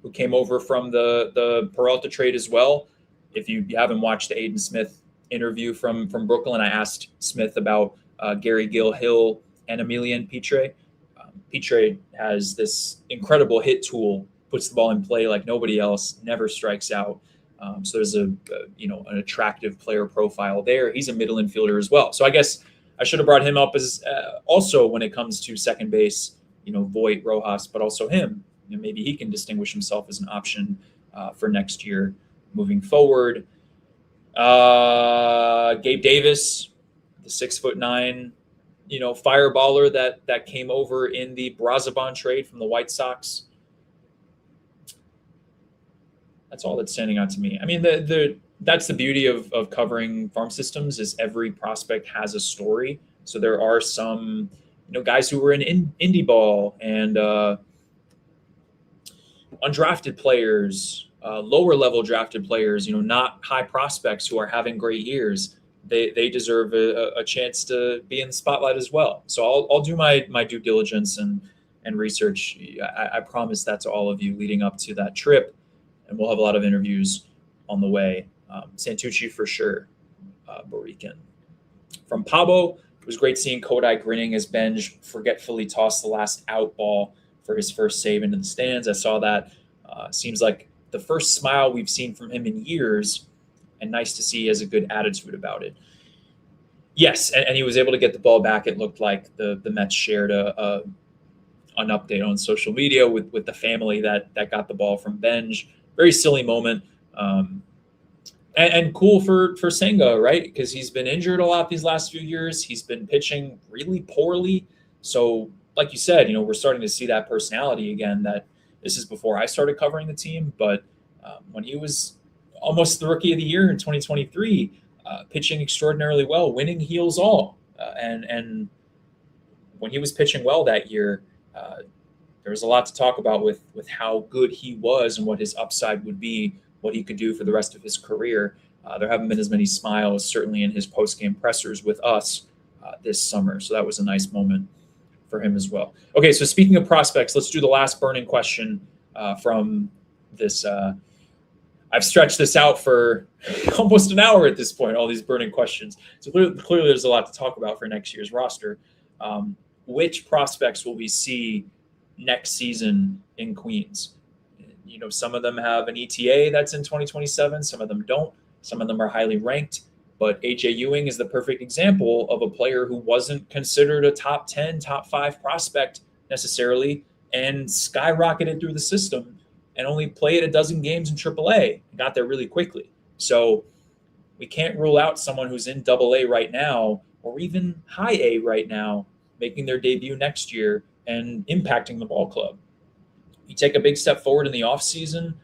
who came over from the Peralta trade as well. If you haven't watched the Aiden Smith interview from Brooklyn, I asked Smith about Gary Gill-Hill and Emilien Pitre. Pitre has this incredible hit tool, puts the ball in play like nobody else, never strikes out. So there's an attractive player profile there. He's a middle infielder as well. So I guess I should have brought him up as also when it comes to second base, Voigt, Rojas, but also him. Maybe he can distinguish himself as an option for next year moving forward. Gabe Davis, the 6'9", fireballer that came over in the Brazaban trade from the White Sox. That's all that's standing out to me. That's the beauty of covering farm systems is every prospect has a story. So there are some, guys who were in indie ball and undrafted players, lower level drafted players, not high prospects who are having great years. They deserve a chance to be in the spotlight as well. So I'll do my due diligence and research. I promise that to all of you leading up to that trip. And we'll have a lot of interviews on the way. Santucci for sure, Borican. From Pabo, it was great seeing Kodai grinning as Benj forgetfully tossed the last out ball for his first save into the stands. I saw that. Seems like the first smile we've seen from him in years, and nice to see he has a good attitude about it. Yes, and he was able to get the ball back. It looked like the Mets shared an update on social media with the family that got the ball from Benj. Very silly moment. And cool for Senga, right? Because he's been injured a lot these last few years. He's been pitching really poorly. So, like you said, we're starting to see that personality again. That this is before I started covering the team, but when he was almost the rookie of the year in 2023, pitching extraordinarily well, winning heals all. And when he was pitching well that year, there was a lot to talk about with how good he was and what his upside would be, what he could do for the rest of his career. There haven't been as many smiles, certainly in his post-game pressers with us this summer. So that was a nice moment for him as well. Okay, so speaking of prospects, let's do the last burning question from this I've stretched this out for almost an hour at this point, all these burning questions. So clearly there's a lot to talk about for next year's roster. Which prospects will we see next season in Queens? Some of them have an ETA that's in 2027. Some of them don't. Some of them are highly ranked. But AJ Ewing is the perfect example of a player who wasn't considered a top 10, top 5 prospect necessarily, and skyrocketed through the system and only played a dozen games in AAA and got there really quickly. So we can't rule out someone who's in AA right now or even high A right now making their debut next year and impacting the ball club. You take a big step forward in the offseason,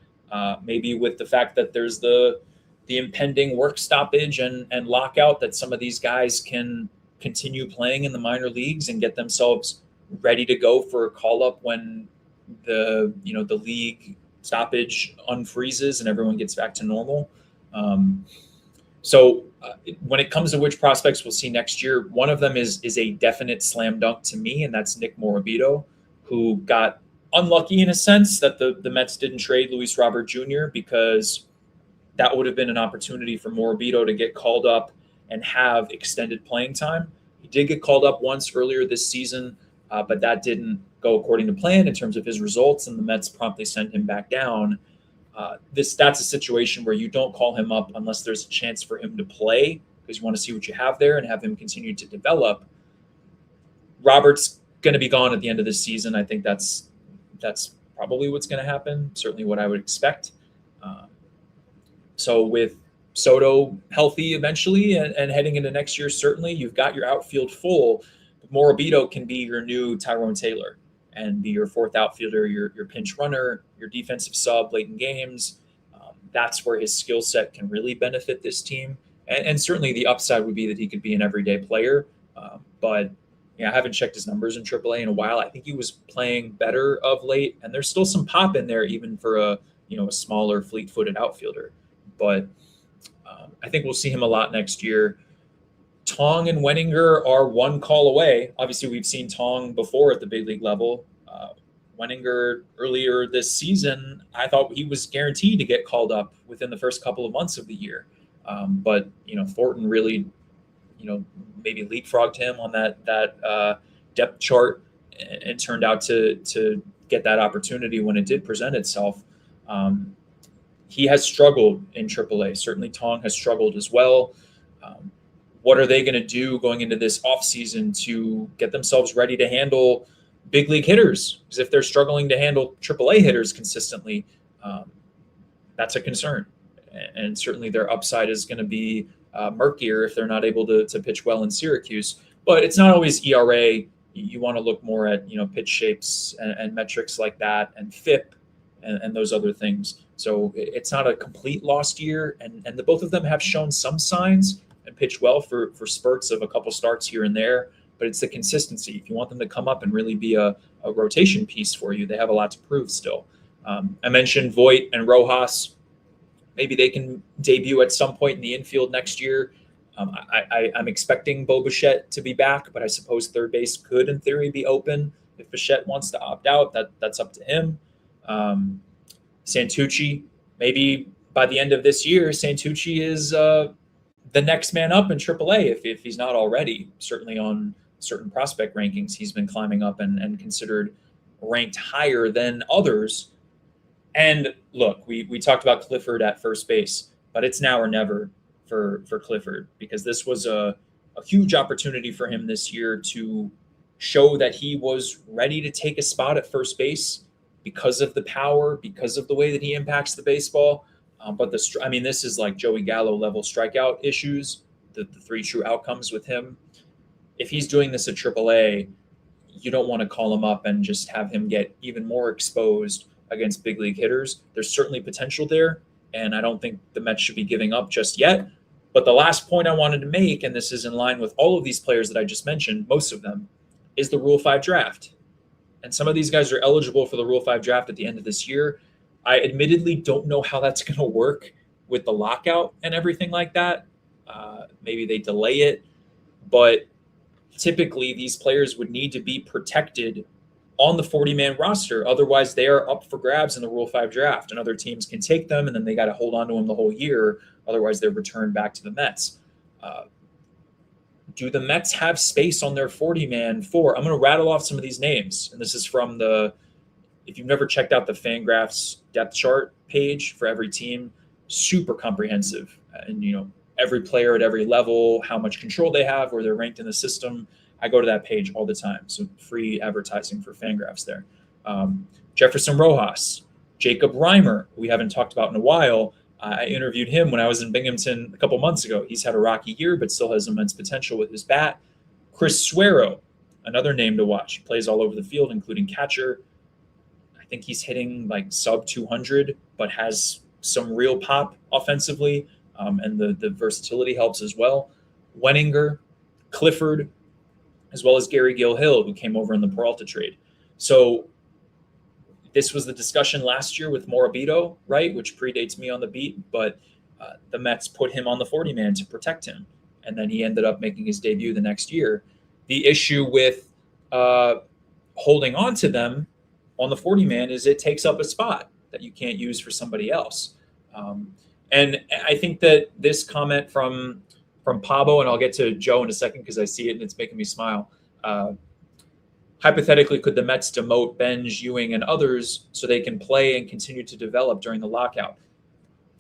maybe with the fact that there's the impending work stoppage and lockout, that some of these guys can continue playing in the minor leagues and get themselves ready to go for a call up when the league stoppage unfreezes and everyone gets back to normal. So when it comes to which prospects we'll see next year, one of them is a definite slam dunk to me, and that's Nick Morabito, who got unlucky in a sense that the Mets didn't trade Luis Robert Jr. because that would have been an opportunity for Morabito to get called up and have extended playing time. He did get called up once earlier this season, but that didn't go according to plan in terms of his results, and the Mets promptly sent him back down. That's a situation where you don't call him up unless there's a chance for him to play, because you want to see what you have there and have him continue to develop. Robert's going to be gone at the end of this season. I think that's probably what's going to happen, certainly what I would expect. So with Soto healthy eventually and heading into next year, certainly you've got your outfield full. But Morabito can be your new Tyrone Taylor and be your fourth outfielder, your pinch runner, your defensive sub late in games. That's where his skill set can really benefit this team. And certainly the upside would be that he could be an everyday player. But I haven't checked his numbers in AAA in a while. I think he was playing better of late, and there's still some pop in there, even for a smaller, fleet-footed outfielder. But I think we'll see him a lot next year. Tong and Wenninger are one call away. Obviously, we've seen Tong before at the big league level. Wenninger earlier this season, I thought he was guaranteed to get called up within the first couple of months of the year. But Thornton really, maybe leapfrogged him on that depth chart and turned out to get that opportunity when it did present itself. He has struggled in AAA. Certainly Tong has struggled as well. What are they going to do going into this offseason to get themselves ready to handle big league hitters? Because if they're struggling to handle AAA hitters consistently, that's a concern. And certainly their upside is going to be murkier if they're not able to pitch well in Syracuse. But it's not always ERA. You want to look more at pitch shapes and metrics like that, and FIP and those other things. So it's not a complete lost year, and the both of them have shown some signs and pitched well for spurts of a couple starts here and there. But it's the consistency. If you want them to come up and really be a rotation piece for you, they have a lot to prove still. I mentioned Voit and Rojas. Maybe they can debut at some point in the infield next year. I'm expecting Bo Bichette to be back, but I suppose third base could, in theory, be open. If Bichette wants to opt out, that's up to him. Santucci, maybe by the end of this year, Santucci is the next man up in AAA if he's not already. Certainly on certain prospect rankings, he's been climbing up and considered ranked higher than others. And look, we talked about Clifford at first base, but it's now or never for Clifford, because this was a huge opportunity for him this year to show that he was ready to take a spot at first base because of the power, because of the way that he impacts the baseball. But this is like Joey Gallo level strikeout issues, the three true outcomes with him. If he's doing this at AAA, you don't want to call him up and just have him get even more exposed against big league hitters. There's certainly potential there, and I don't think the Mets should be giving up just yet. But the last point I wanted to make, and this is in line with all of these players that I just mentioned, most of them, is the Rule 5 draft. And some of these guys are eligible for the Rule 5 draft at the end of this year. I admittedly don't know how that's going to work with the lockout and everything like that. Maybe they delay it. But typically, these players would need to be protected on the 40-man roster. Otherwise, they are up for grabs in the Rule 5 draft, and other teams can take them, and then they got to hold on to them the whole year. Otherwise, they're returned back to the Mets. Do the Mets have space on their 40-man for? I'm going to rattle off some of these names, and this is from if you've never checked out the Fangraphs depth chart page for every team, super comprehensive. And, every player at every level, how much control they have, where they're ranked in the system. I go to that page all the time. So free advertising for Fangraphs there. Jefferson Rojas, Jacob Reimer, who we haven't talked about in a while. I interviewed him when I was in Binghamton a couple months ago. He's had a rocky year, but still has immense potential with his bat. Chris Suero, another name to watch. He plays all over the field, including catcher. I think he's hitting like sub 200, but has some real pop offensively, and the versatility helps as well. Wenninger, Clifford, as well as Gary Gil-Hill, who came over in the Peralta trade. So this was the discussion last year with Morabito, right, which predates me on the beat, but the Mets put him on the 40-man to protect him, and then he ended up making his debut the next year. The issue with holding on to them on the 40-man is it takes up a spot that you can't use for somebody else. And I think that this comment from Pablo, and I'll get to Joe in a second because I see it and it's making me smile. Hypothetically, could the Mets demote Benj, Ewing, and others so they can play and continue to develop during the lockout?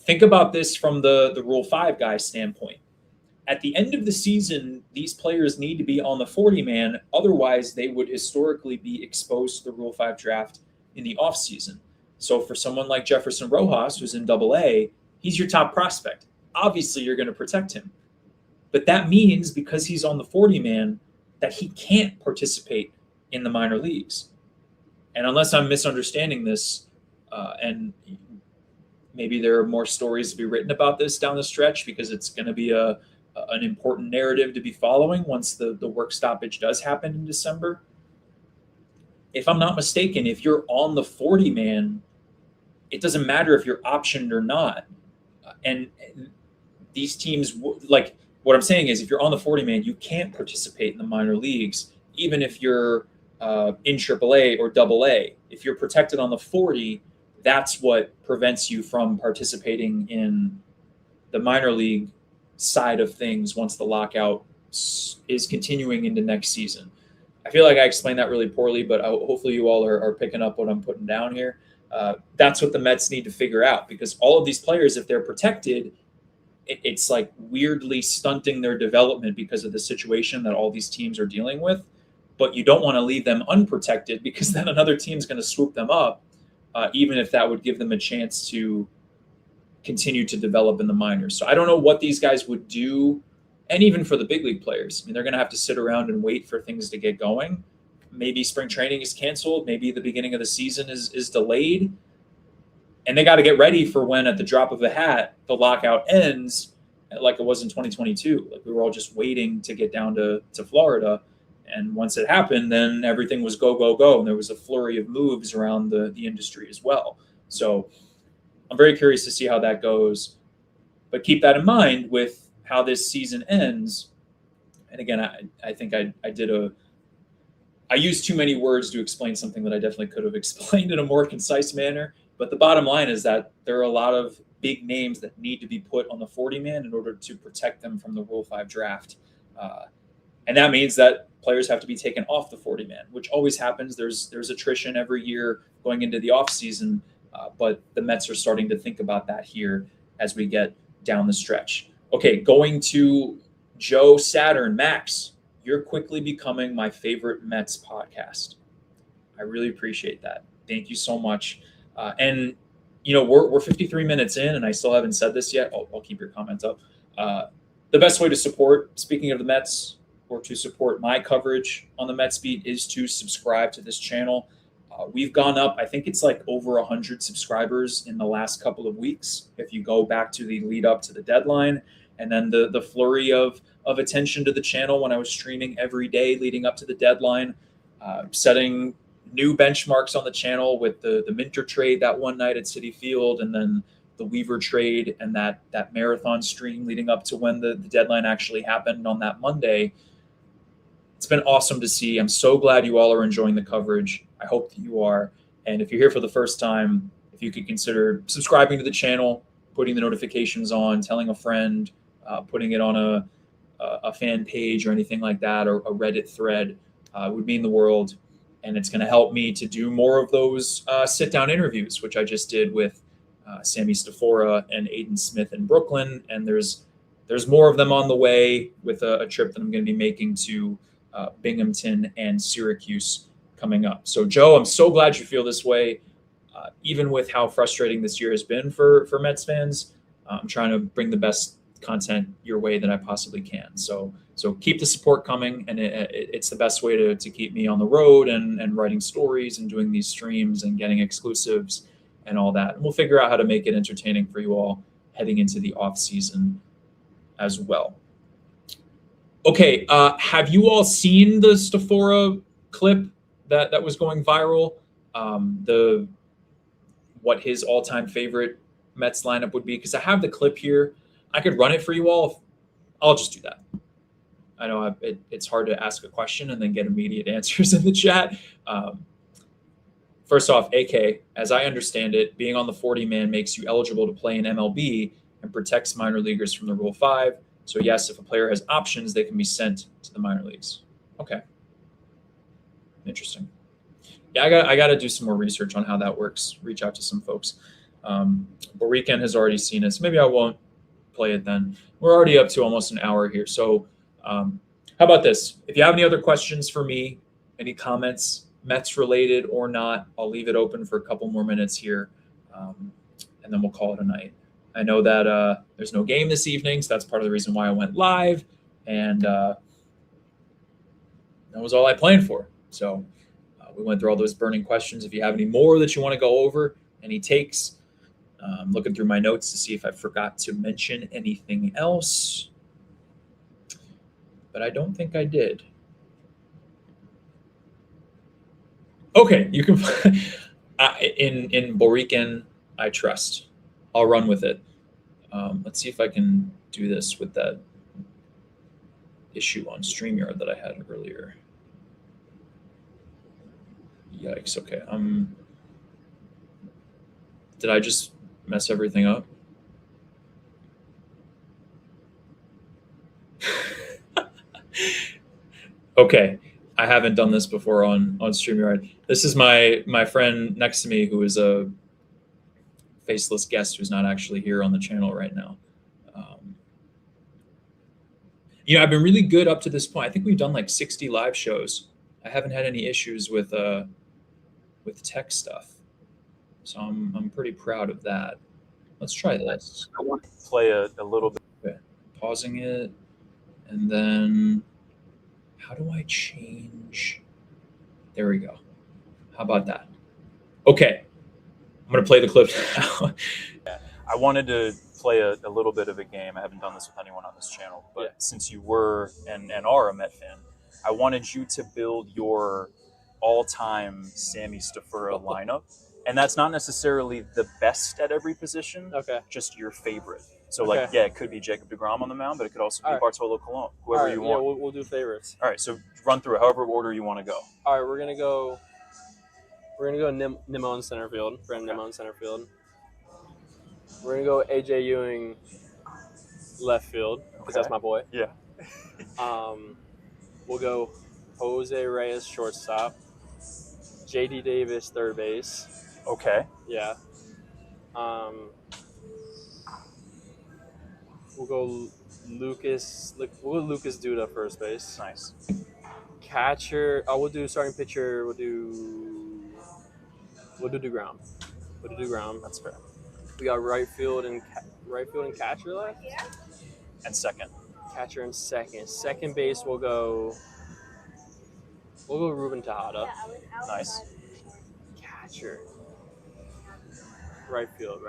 Think about this from the Rule 5 guy standpoint. At the end of the season, these players need to be on the 40-man. Otherwise, they would historically be exposed to the Rule 5 draft in the offseason. So for someone like Jefferson Rojas, who's in AA, he's your top prospect. Obviously, you're going to protect him. But that means because he's on the 40-man that he can't participate in the minor leagues. And unless I'm misunderstanding this, and maybe there are more stories to be written about this down the stretch because it's going to be an important narrative to be following once the work stoppage does happen in December. If I'm not mistaken, if you're on the 40-man, it doesn't matter if you're optioned or not. And these teams, like what I'm saying is if you're on the 40-man, you can't participate in the minor leagues, even if you're in AAA or AA. If you're protected on the 40, that's what prevents you from participating in the minor league side of things once the lockout is continuing into next season. I feel like I explained that really poorly, but hopefully you all are picking up what I'm putting down here. That's what the Mets need to figure out, because all of these players, if they're protected, it's like weirdly stunting their development because of the situation that all these teams are dealing with. But you don't want to leave them unprotected because then another team's going to swoop them up, even if that would give them a chance to continue to develop in the minors. So I don't know what these guys would do. And even for the big league players, I mean, they're going to have to sit around and wait for things to get going. Maybe spring training is canceled. Maybe the beginning of the season is delayed. And they got to get ready for when, at the drop of a hat, the lockout ends, like it was in 2022. Like we were all just waiting to get down to Florida. And once it happened, then everything was go, go, go. And there was a flurry of moves around the industry as well. So I'm very curious to see how that goes. But keep that in mind with how this season ends. And again, I think I used too many words to explain something that I definitely could have explained in a more concise manner. But the bottom line is that there are a lot of big names that need to be put on the 40-man in order to protect them from the Rule 5 draft. And that means that players have to be taken off the 40-man, which always happens. There's attrition every year going into the offseason, but the Mets are starting to think about that here as we get down the stretch. Okay, going to Joe Saturn. Max, you're quickly becoming my favorite Mets podcast. I really appreciate that. Thank you so much. And we're 53 minutes in, and I still haven't said this yet. I'll keep your comments up. The best way to support, speaking of the Mets, or to support my coverage on the Mets beat, is to subscribe to this channel. We've gone up, I think it's like over 100 subscribers in the last couple of weeks. If you go back to the lead up to the deadline, and then the flurry of attention to the channel when I was streaming every day leading up to the deadline, setting new benchmarks on the channel with the Minter trade that one night at Citi Field, and then the Weaver trade and that marathon stream leading up to when the deadline actually happened on that Monday. it's been awesome to see. I'm so glad you all are enjoying the coverage. I hope that you are. And if you're here for the first time, if you could consider subscribing to the channel, putting the notifications on, telling a friend, putting it on a fan page or anything like that, or a Reddit thread, would mean the world. And it's going to help me to do more of those sit-down interviews, which I just did with Sammy Stafora and Aiden Smith in Brooklyn. And there's more of them on the way with a trip that I'm going to be making to Binghamton and Syracuse coming up. So, Joe, I'm so glad you feel this way. Even with how frustrating this year has been for Mets fans, I'm trying to bring the best content your way that I possibly can. So keep the support coming, and it's the best way to keep me on the road and writing stories and doing these streams and getting exclusives and all that. And we'll figure out how to make it entertaining for you all heading into the off season as well. Okay, have you all seen the Stafora clip that was going viral? What his all-time favorite Mets lineup would be? Because I have the clip here. I could run it for you all. I'll just do that. I know it's hard to ask a question and then get immediate answers in the chat. First off, AK, as I understand it, being on the 40-man makes you eligible to play in MLB and protects minor leaguers from the Rule 5. So yes, if a player has options, they can be sent to the minor leagues. Okay. Interesting. Yeah, I got to do some more research on how that works. Reach out to some folks. Boriken has already seen it, so maybe I won't play it then. We're already up to almost an hour here. So how about this? If you have any other questions for me, any comments, Mets related or not, I'll leave it open for a couple more minutes here, and then we'll call it a night. I know that there's no game this evening, so that's part of the reason why I went live, and that was all I planned for. So we went through all those burning questions. If you have any more that you want to go over, any takes, I'm looking through my notes to see if I forgot to mention anything else, but I don't think I did. Okay, you can in Boriken, I trust. I'll run with it. Let's see if I can do this with that issue on StreamYard that I had earlier. Yikes, okay. Did I just mess everything up? Okay, I haven't done this before on StreamYard. This is my friend next to me who is a faceless guest who's not actually here on the channel right now. I've been really good up to this point. I think we've done like 60 live shows. I haven't had any issues with tech stuff, so I'm pretty proud of that. Let's try this. I want to play a little bit. Okay. Pausing it, and then how do I change? There we go. How about that? Okay, I'm gonna play the clip now. Yeah. I wanted to play a little bit of a game. I haven't done this with anyone on this channel, but since you were and are a Met fan, I wanted you to build your all-time Sammy Stafora lineup. And that's not necessarily the best at every position, just your favorite. So, it could be Jacob deGrom on the mound, but it could also be Bartolo Colon, whoever you want. Yeah, we'll do favorites. All right, so run through it, however order you want to go. All right, we're gonna go Nimmo in center field, Brandon Nimmo in center field. We're gonna go AJ Ewing left field because that's my boy. Yeah. We'll go Jose Reyes shortstop, JD Davis third base. Okay. Yeah. We'll go Lucas Duda first base. Nice. Catcher. We'll do starting pitcher. We'll do DeGrom. We'll do DeGrom. That's fair. We got right field and catcher left. And second. Catcher and second. Second base. We'll go Ruben Tejada. Nice. Catcher. Right field.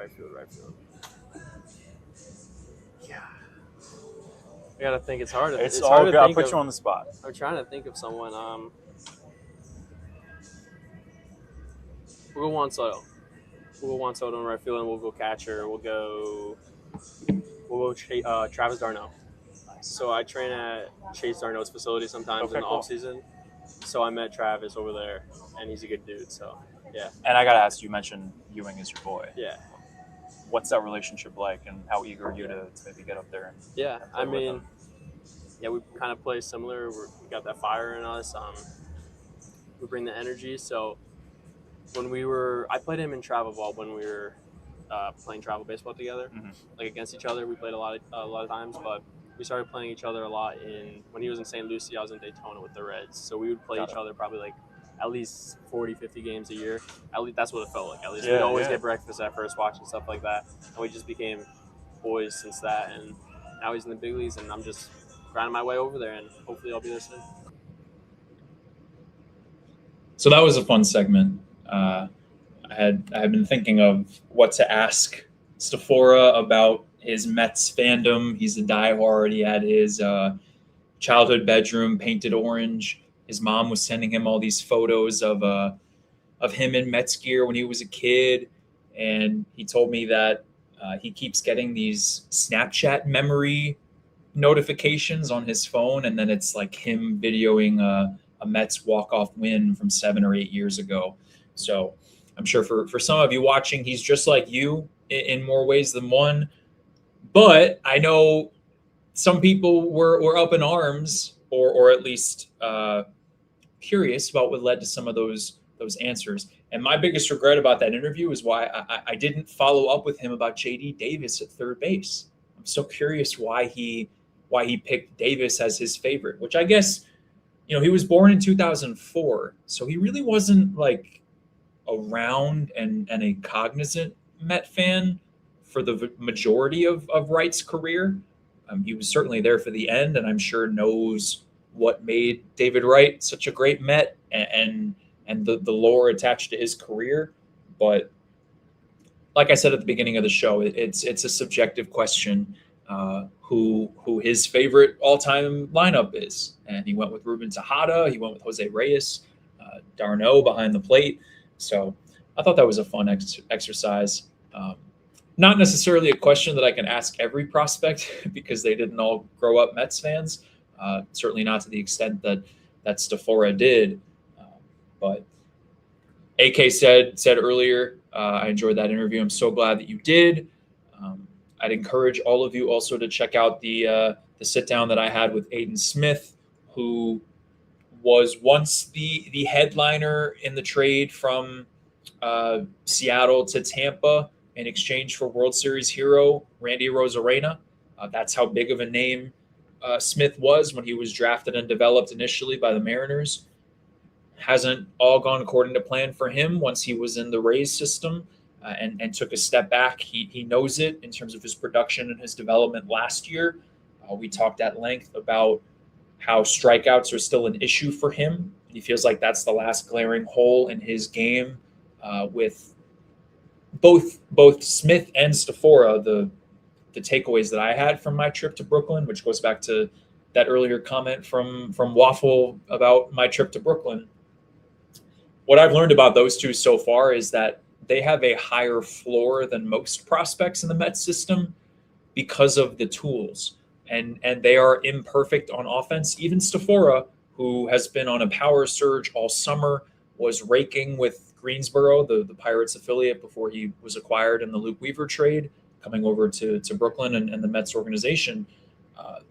Yeah. I gotta think. It's hard. It's hard to think put you on the spot. I'm trying to think of someone. We'll go Juan Soto. We'll go Juan Soto in right field, and we'll go catcher. We'll go Travis Darno. Nice. So I train at Chase Darno's facility sometimes Okay, in the cool. off season. So I met Travis over there, and he's a good dude. So yeah, And I gotta ask, you mentioned Ewing is your boy. yeah, What's that relationship like, and how eager are you to maybe get up there and yeah. play I with mean, him? yeah, we kind of play similar. We got that fire in us. We bring the energy. So I played him in travel ball when we were playing travel baseball together, Mhm. like against each other. We played a lot of times, but we started playing each other a lot when he was in St. Lucie. I was in Daytona with the Reds, so we would play Got each it. other probably like at least 40, 50 games a year. At least that's what it felt like. At least we'd Yeah, always yeah. get breakfast at first, watching stuff like that, and we just became boys since that. And now he's in the big leagues, and I'm just grinding my way over there, and hopefully I'll be there soon. So that was a fun segment. I had been thinking of what to ask Stafora about his Mets fandom. He's a diehard. He had his childhood bedroom painted orange. His mom was sending him all these photos of him in Mets gear when he was a kid, and he told me that he keeps getting these Snapchat memory notifications on his phone, and then it's like him videoing a Mets walk-off win from 7 or 8 years ago. So I'm sure for some of you watching, he's just like you in more ways than one. But I know some people were up in arms, or at least curious about what led to some of those answers. And my biggest regret about that interview is why I didn't follow up with him about JD Davis at third base. I'm so curious why he picked Davis as his favorite, which I guess, he was born in 2004, so he really wasn't like around and a cognizant Met fan for the majority of Wright's career. He was certainly there for the end, and I'm sure knows what made David Wright such a great Met, and the lore attached to his career. But like I said at the beginning of the show, it's a subjective question. Who his favorite all time lineup is, and he went with Ruben Tejada. He went with Jose Reyes, Darno behind the plate. So I thought that was a fun exercise. Not necessarily a question that I can ask every prospect because they didn't all grow up Mets fans. Certainly not to the extent that Stafora did. But AK said earlier, I enjoyed that interview. I'm so glad that you did. I'd encourage all of you also to check out the sit down that I had with Aiden Smith, who was once the headliner in the trade from Seattle to Tampa in exchange for World Series hero Randy Rosarena. That's how big of a name Smith was when he was drafted and developed initially by the Mariners. Hasn't all gone according to plan for him once he was in the Rays system, and took a step back. He knows it in terms of his production and his development last year. We talked at length about how strikeouts are still an issue for him. He feels like that's the last glaring hole in his game, with both Smith and Stafora. The takeaways that I had from my trip to Brooklyn, which goes back to that earlier comment from Waffle about my trip to Brooklyn. What I've learned about those two so far is that they have a higher floor than most prospects in the Mets system because of the tools. And they are imperfect on offense. Even Stafora, who has been on a power surge all summer, was raking with Greensboro, the Pirates affiliate, before he was acquired in the Luke Weaver trade, coming over to Brooklyn and the Mets organization.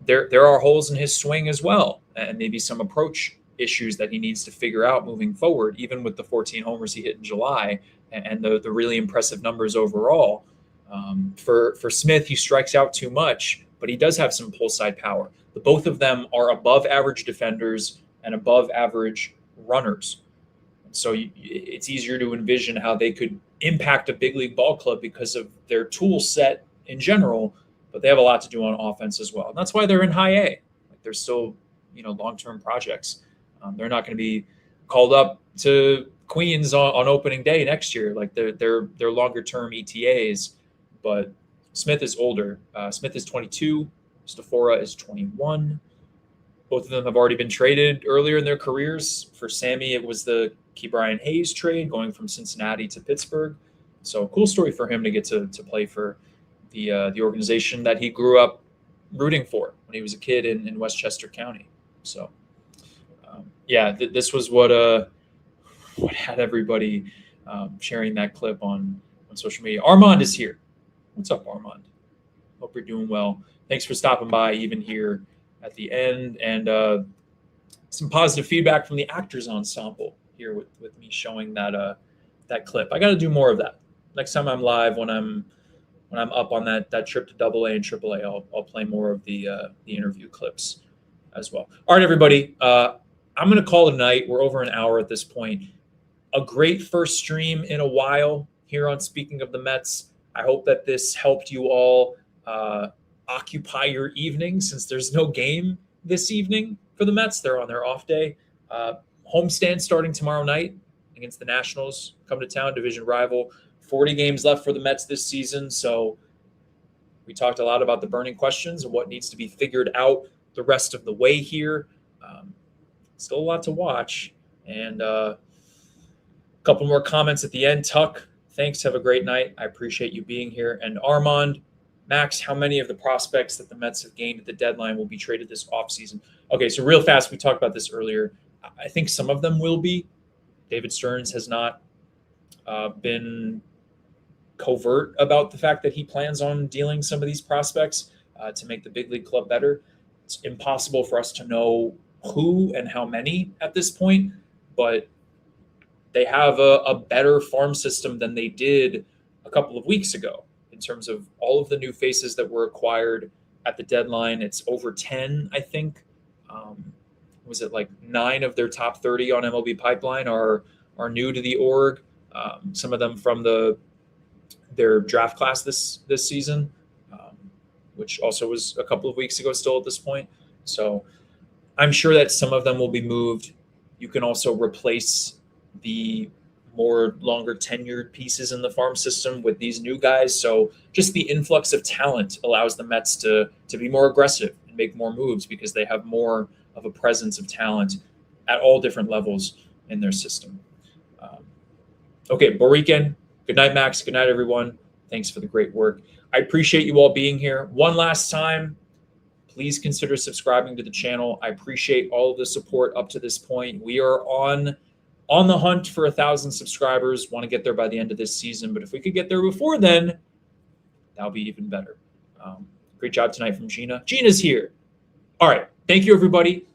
There are holes in his swing as well, and maybe some approach issues that he needs to figure out moving forward, even with the 14 homers he hit in July and the really impressive numbers overall. For Smith, he strikes out too much, but he does have some pull side power. The both of them are above average defenders and above average runners. So it's easier to envision how they could impact a big league ball club because of their tool set in general, but they have a lot to do on offense as well. And that's why they're in high A. Like they're still, long-term projects. They're not going to be called up to Queens on opening day next year. Like they're longer-term ETAs. But Smith is older. Smith is 22. Stafora is 21. Both of them have already been traded earlier in their careers. For Sammy, it was the Ke'Bryan Hayes trade going from Cincinnati to Pittsburgh. So cool story for him to get to play for the organization that he grew up rooting for when he was a kid in Westchester County. So, this was what had everybody sharing that clip on social media. Armand is here. What's up, Armand? Hope you're doing well. Thanks for stopping by even here at the end, and some positive feedback from the Actors Ensemble here with me showing that clip. I got to do more of that next time I'm live. When I'm up on that trip to AA and AAA, I'll play more of the interview clips as well. All right, everybody. I'm going to call it a night. We're over an hour at this point. A great first stream in a while here on Speaking of the Mets. I hope that this helped you all occupy your evening, since there's no game this evening for the Mets. They're on their off day. Homestand starting tomorrow night against the Nationals. Come to town, division rival. 40 games left for the Mets this season. So we talked a lot about the burning questions and what needs to be figured out the rest of the way here. Still a lot to watch. And a couple more comments at the end. Tuck, thanks. Have a great night. I appreciate you being here. And Armand, Max, how many of the prospects that the Mets have gained at the deadline will be traded this offseason? Okay, so real fast, we talked about this earlier. I think some of them will be. David Stearns has not been covert about the fact that he plans on dealing some of these prospects to make the big league club better. It's impossible for us to know who and how many at this point, but they have a better farm system than they did a couple of weeks ago in terms of all of the new faces that were acquired at the deadline. It's over 10, I think. Was it like 9 of their top 30 on MLB Pipeline are new to the org? Some of them from their draft class this season, which also was a couple of weeks ago still at this point. So I'm sure that some of them will be moved. You can also replace the more longer tenured pieces in the farm system with these new guys. So just the influx of talent allows the Mets to be more aggressive and make more moves because they have more of a presence of talent at all different levels in their system. Okay, Boriken, good night, Max. Good night, everyone. Thanks for the great work. I appreciate you all being here. One last time, please consider subscribing to the channel. I appreciate all of the support up to this point. We are on the hunt for 1,000 subscribers. Want to get there by the end of this season, but if we could get there before then, that'll be even better. Great job tonight from Gina. Gina's here. All right. Thank you, everybody.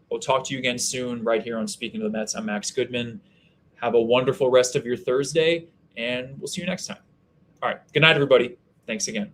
We'll talk to you again soon right here on Speaking of the Mets. I'm Max Goodman. Have a wonderful rest of your Thursday, and we'll see you next time. All right. Good night, everybody. Thanks again.